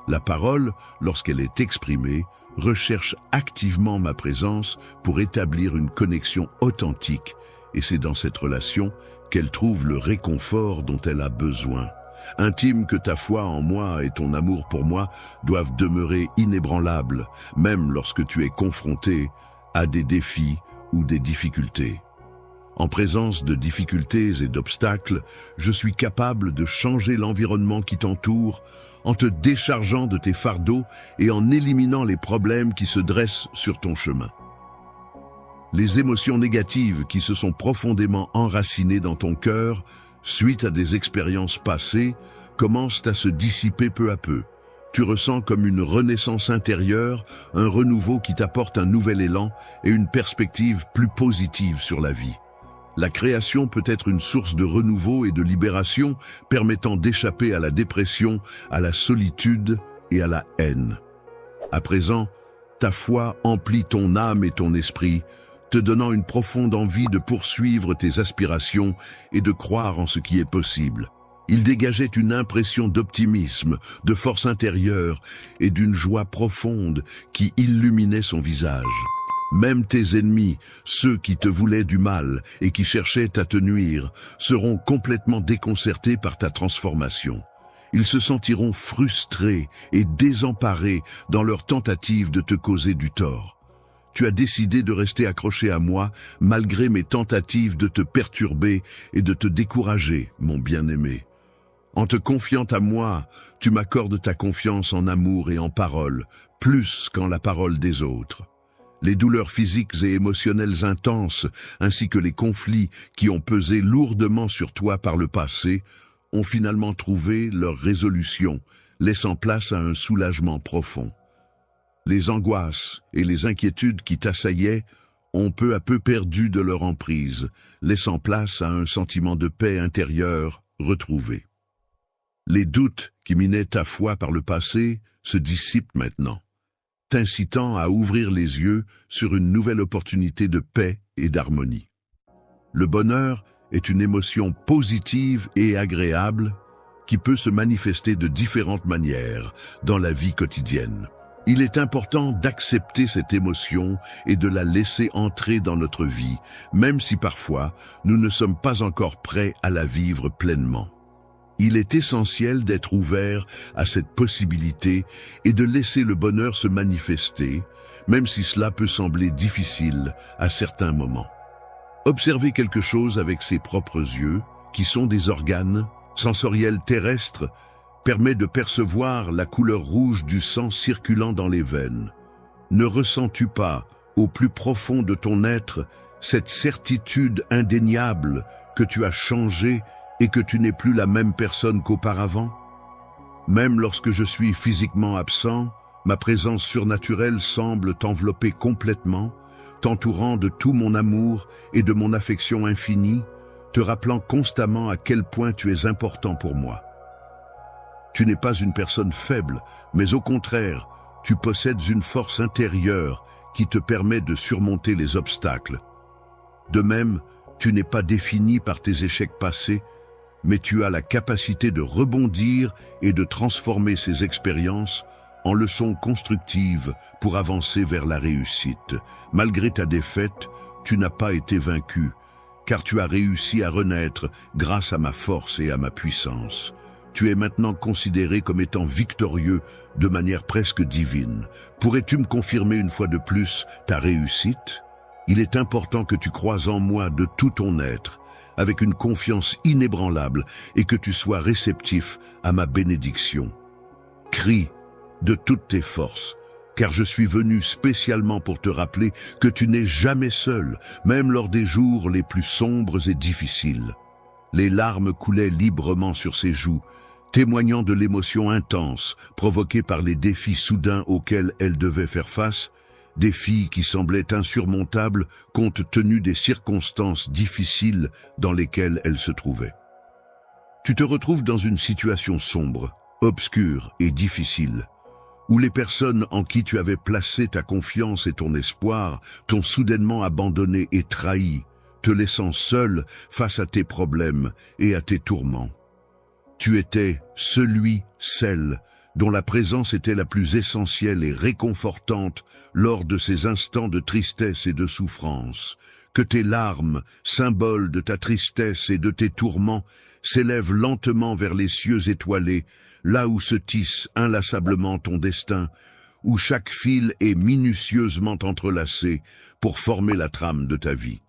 La parole, lorsqu'elle est exprimée, recherche activement ma présence pour établir une connexion authentique, et c'est dans cette relation qu'elle trouve le réconfort dont elle a besoin. Intime que ta foi en moi et ton amour pour moi doivent demeurer inébranlables, même lorsque tu es confronté à des défis ou des difficultés. En présence de difficultés et d'obstacles, je suis capable de changer l'environnement qui t'entoure en te déchargeant de tes fardeaux et en éliminant les problèmes qui se dressent sur ton chemin. Les émotions négatives qui se sont profondément enracinées dans ton cœur suite à des expériences passées commencent à se dissiper peu à peu. Tu ressens comme une renaissance intérieure, un renouveau qui t'apporte un nouvel élan et une perspective plus positive sur la vie. La création peut être une source de renouveau et de libération, permettant d'échapper à la dépression, à la solitude et à la haine. À présent, ta foi emplit ton âme et ton esprit, te donnant une profonde envie de poursuivre tes aspirations et de croire en ce qui est possible. Il dégageait une impression d'optimisme, de force intérieure et d'une joie profonde qui illuminait son visage. Même tes ennemis, ceux qui te voulaient du mal et qui cherchaient à te nuire, seront complètement déconcertés par ta transformation. Ils se sentiront frustrés et désemparés dans leur tentative de te causer du tort. Tu as décidé de rester accroché à moi malgré mes tentatives de te perturber et de te décourager, mon bien-aimé. En te confiant à moi, tu m'accordes ta confiance en amour et en parole, plus qu'en la parole des autres. Les douleurs physiques et émotionnelles intenses, ainsi que les conflits qui ont pesé lourdement sur toi par le passé, ont finalement trouvé leur résolution, laissant place à un soulagement profond. Les angoisses et les inquiétudes qui t'assaillaient ont peu à peu perdu de leur emprise, laissant place à un sentiment de paix intérieure retrouvé. Les doutes qui minaient ta foi par le passé se dissipent maintenant, t'incitant à ouvrir les yeux sur une nouvelle opportunité de paix et d'harmonie. Le bonheur est une émotion positive et agréable qui peut se manifester de différentes manières dans la vie quotidienne. Il est important d'accepter cette émotion et de la laisser entrer dans notre vie, même si parfois nous ne sommes pas encore prêts à la vivre pleinement. Il est essentiel d'être ouvert à cette possibilité et de laisser le bonheur se manifester, même si cela peut sembler difficile à certains moments. Observer quelque chose avec ses propres yeux, qui sont des organes sensoriels terrestres, permet de percevoir la couleur rouge du sang circulant dans les veines. Ne ressens-tu pas, au plus profond de ton être, cette certitude indéniable que tu as changé et que tu n'es plus la même personne qu'auparavant? Même lorsque je suis physiquement absent, ma présence surnaturelle semble t'envelopper complètement, t'entourant de tout mon amour et de mon affection infinie, te rappelant constamment à quel point tu es important pour moi. Tu n'es pas une personne faible, mais au contraire, tu possèdes une force intérieure qui te permet de surmonter les obstacles. De même, tu n'es pas défini par tes échecs passés, mais tu as la capacité de rebondir et de transformer ces expériences en leçons constructives pour avancer vers la réussite. Malgré ta défaite, tu n'as pas été vaincu, car tu as réussi à renaître grâce à ma force et à ma puissance. Tu es maintenant considéré comme étant victorieux de manière presque divine. Pourrais-tu me confirmer une fois de plus ta réussite? Il est important que tu croies en moi de tout ton être, avec une confiance inébranlable, et que tu sois réceptif à ma bénédiction. Crie de toutes tes forces, car je suis venu spécialement pour te rappeler que tu n'es jamais seul, même lors des jours les plus sombres et difficiles. Les larmes coulaient librement sur ses joues, témoignant de l'émotion intense provoquée par les défis soudains auxquels elle devait faire face, défis qui semblaient insurmontables compte tenu des circonstances difficiles dans lesquelles elle se trouvait. Tu te retrouves dans une situation sombre, obscure et difficile, où les personnes en qui tu avais placé ta confiance et ton espoir t'ont soudainement abandonné et trahi, te laissant seul face à tes problèmes et à tes tourments. Tu étais celle dont la présence était la plus essentielle et réconfortante lors de ces instants de tristesse et de souffrance, que tes larmes, symboles de ta tristesse et de tes tourments, s'élèvent lentement vers les cieux étoilés, là où se tisse inlassablement ton destin, où chaque fil est minutieusement entrelacé pour former la trame de ta vie.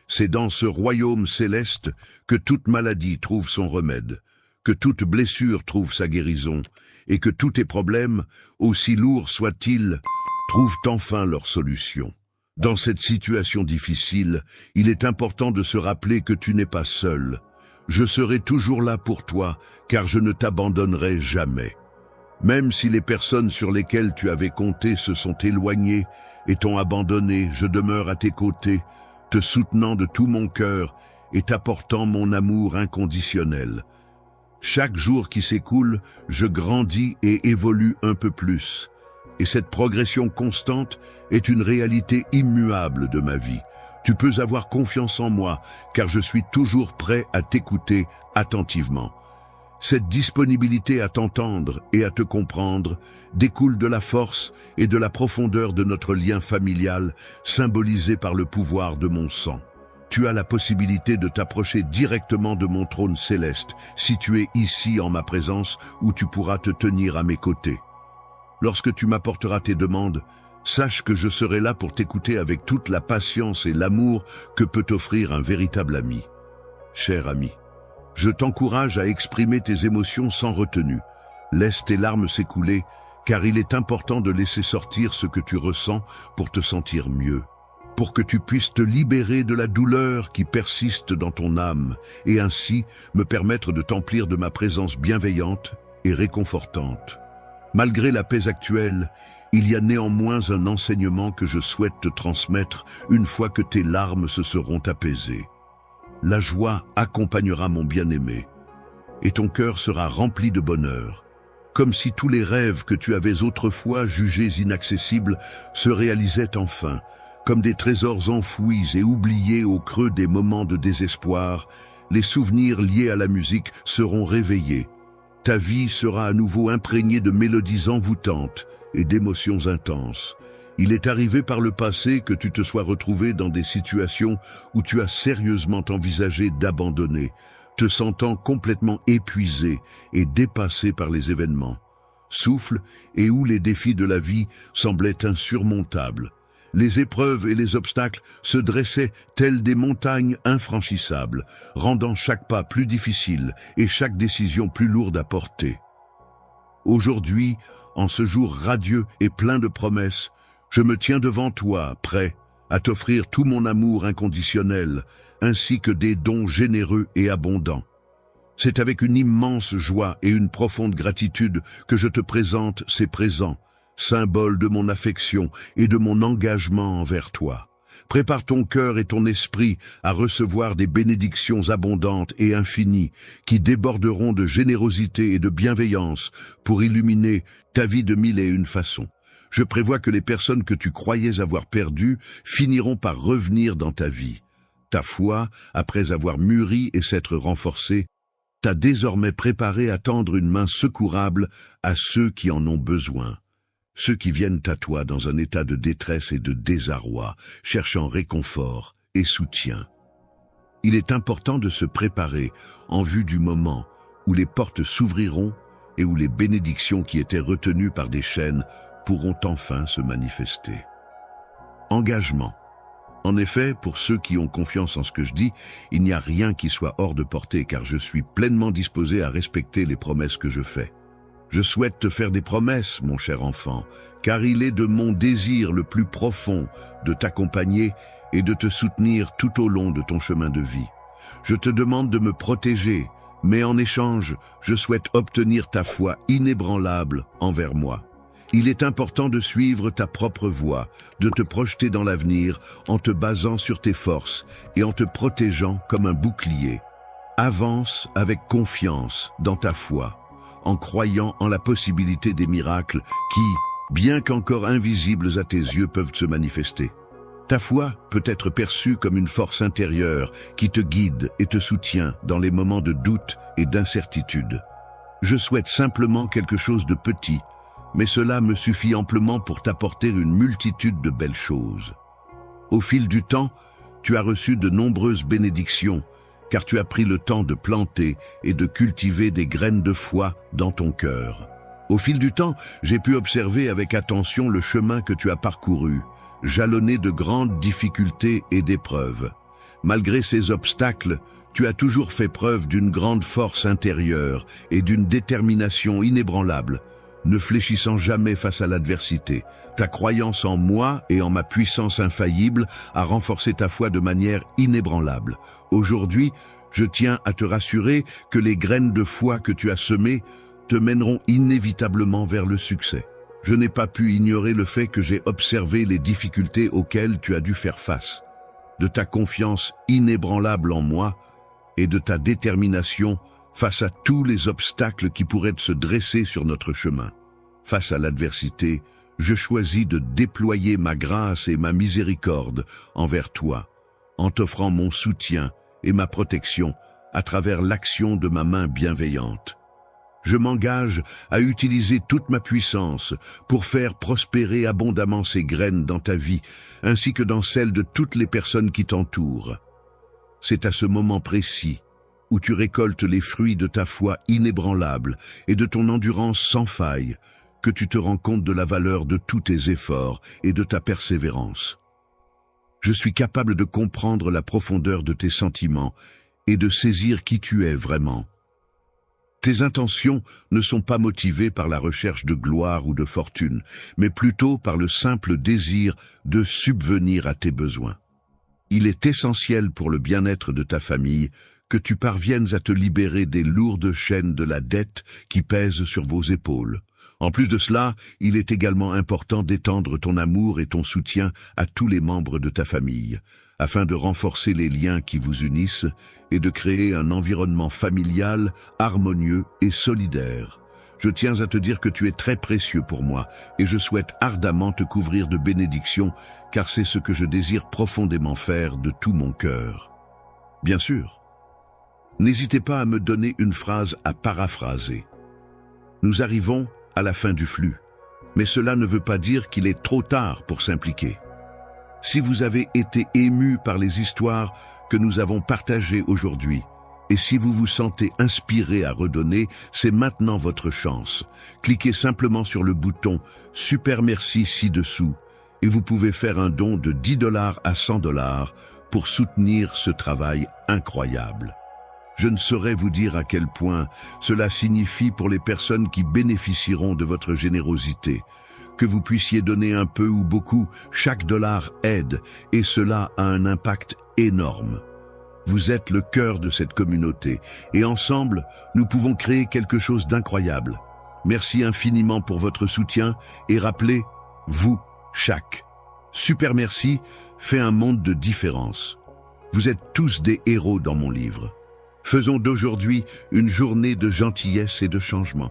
C'est dans ce royaume céleste que toute maladie trouve son remède, que toute blessure trouve sa guérison, et que tous tes problèmes, aussi lourds soient-ils, trouvent enfin leur solution. Dans cette situation difficile, il est important de se rappeler que tu n'es pas seul. Je serai toujours là pour toi, car je ne t'abandonnerai jamais. Même si les personnes sur lesquelles tu avais compté se sont éloignées et t'ont abandonné, je demeure à tes côtés, te soutenant de tout mon cœur et t'apportant mon amour inconditionnel. Chaque jour qui s'écoule, je grandis et évolue un peu plus. Et cette progression constante est une réalité immuable de ma vie. Tu peux avoir confiance en moi, car je suis toujours prêt à t'écouter attentivement. Cette disponibilité à t'entendre et à te comprendre découle de la force et de la profondeur de notre lien familial, symbolisé par le pouvoir de mon sang. Tu as la possibilité de t'approcher directement de mon trône céleste, situé ici en ma présence, où tu pourras te tenir à mes côtés. Lorsque tu m'apporteras tes demandes, sache que je serai là pour t'écouter avec toute la patience et l'amour que peut t'offrir un véritable ami. Cher ami, je t'encourage à exprimer tes émotions sans retenue. Laisse tes larmes s'écouler, car il est important de laisser sortir ce que tu ressens pour te sentir mieux, pour que tu puisses te libérer de la douleur qui persiste dans ton âme, et ainsi me permettre de t'emplir de ma présence bienveillante et réconfortante. Malgré la paix actuelle, il y a néanmoins un enseignement que je souhaite te transmettre une fois que tes larmes se seront apaisées. La joie accompagnera mon bien-aimé, et ton cœur sera rempli de bonheur, comme si tous les rêves que tu avais autrefois jugés inaccessibles se réalisaient enfin, comme des trésors enfouis et oubliés au creux des moments de désespoir. Les souvenirs liés à la musique seront réveillés. Ta vie sera à nouveau imprégnée de mélodies envoûtantes et d'émotions intenses. Il est arrivé par le passé que tu te sois retrouvé dans des situations où tu as sérieusement envisagé d'abandonner, te sentant complètement épuisé et dépassé par les événements. Souffle et où les défis de la vie semblaient insurmontables. Les épreuves et les obstacles se dressaient tels des montagnes infranchissables, rendant chaque pas plus difficile et chaque décision plus lourde à porter. Aujourd'hui, en ce jour radieux et plein de promesses, je me tiens devant toi, prêt à t'offrir tout mon amour inconditionnel, ainsi que des dons généreux et abondants. C'est avec une immense joie et une profonde gratitude que je te présente ces présents, symbole de mon affection et de mon engagement envers toi. Prépare ton cœur et ton esprit à recevoir des bénédictions abondantes et infinies qui déborderont de générosité et de bienveillance pour illuminer ta vie de mille et une façons. Je prévois que les personnes que tu croyais avoir perdues finiront par revenir dans ta vie. Ta foi, après avoir mûri et s'être renforcée, t'a désormais préparé à tendre une main secourable à ceux qui en ont besoin. Ceux qui viennent à toi dans un état de détresse et de désarroi, cherchant réconfort et soutien. Il est important de se préparer en vue du moment où les portes s'ouvriront et où les bénédictions qui étaient retenues par des chaînes pourront enfin se manifester. Engagement. En effet, pour ceux qui ont confiance en ce que je dis, il n'y a rien qui soit hors de portée car je suis pleinement disposé à respecter les promesses que je fais. Je souhaite te faire des promesses, mon cher enfant, car il est de mon désir le plus profond de t'accompagner et de te soutenir tout au long de ton chemin de vie. Je te demande de me protéger, mais en échange, je souhaite obtenir ta foi inébranlable envers moi. Il est important de suivre ta propre voie, de te projeter dans l'avenir en te basant sur tes forces et en te protégeant comme un bouclier. Avance avec confiance dans ta foi, en croyant en la possibilité des miracles qui, bien qu'encore invisibles à tes yeux, peuvent se manifester. Ta foi peut être perçue comme une force intérieure qui te guide et te soutient dans les moments de doute et d'incertitude. Je souhaite simplement quelque chose de petit, mais cela me suffit amplement pour t'apporter une multitude de belles choses. Au fil du temps, tu as reçu de nombreuses bénédictions, car tu as pris le temps de planter et de cultiver des graines de foi dans ton cœur. Au fil du temps, j'ai pu observer avec attention le chemin que tu as parcouru, jalonné de grandes difficultés et d'épreuves. Malgré ces obstacles, tu as toujours fait preuve d'une grande force intérieure et d'une détermination inébranlable, ne fléchissant jamais face à l'adversité. Ta croyance en moi et en ma puissance infaillible a renforcé ta foi de manière inébranlable. Aujourd'hui, je tiens à te rassurer que les graines de foi que tu as semées te mèneront inévitablement vers le succès. Je n'ai pas pu ignorer le fait que j'ai observé les difficultés auxquelles tu as dû faire face. De ta confiance inébranlable en moi et de ta détermination face à tous les obstacles qui pourraient se dresser sur notre chemin. Face à l'adversité, je choisis de déployer ma grâce et ma miséricorde envers toi, en t'offrant mon soutien et ma protection à travers l'action de ma main bienveillante. Je m'engage à utiliser toute ma puissance pour faire prospérer abondamment ces graines dans ta vie, ainsi que dans celle de toutes les personnes qui t'entourent. C'est à ce moment précis où tu récoltes les fruits de ta foi inébranlable et de ton endurance sans faille, que tu te rends compte de la valeur de tous tes efforts et de ta persévérance. Je suis capable de comprendre la profondeur de tes sentiments et de saisir qui tu es vraiment. Tes intentions ne sont pas motivées par la recherche de gloire ou de fortune, mais plutôt par le simple désir de subvenir à tes besoins. Il est essentiel pour le bien-être de ta famille que tu parviennes à te libérer des lourdes chaînes de la dette qui pèsent sur vos épaules. En plus de cela, il est également important d'étendre ton amour et ton soutien à tous les membres de ta famille, afin de renforcer les liens qui vous unissent et de créer un environnement familial, harmonieux et solidaire. Je tiens à te dire que tu es très précieux pour moi et je souhaite ardemment te couvrir de bénédictions, car c'est ce que je désire profondément faire de tout mon cœur. Bien sûr, n'hésitez pas à me donner une phrase à paraphraser. Nous arrivons à la fin du flux, mais cela ne veut pas dire qu'il est trop tard pour s'impliquer. Si vous avez été ému par les histoires que nous avons partagées aujourd'hui, et si vous vous sentez inspiré à redonner, c'est maintenant votre chance. Cliquez simplement sur le bouton « Super merci » ci-dessous, et vous pouvez faire un don de $10 à $100 pour soutenir ce travail incroyable. Je ne saurais vous dire à quel point cela signifie pour les personnes qui bénéficieront de votre générosité. Que vous puissiez donner un peu ou beaucoup, chaque dollar aide, et cela a un impact énorme. Vous êtes le cœur de cette communauté, et ensemble, nous pouvons créer quelque chose d'incroyable. Merci infiniment pour votre soutien, et rappelez, vous, chaque. Super merci fait un monde de différence. Vous êtes tous des héros dans mon livre. Faisons d'aujourd'hui une journée de gentillesse et de changement.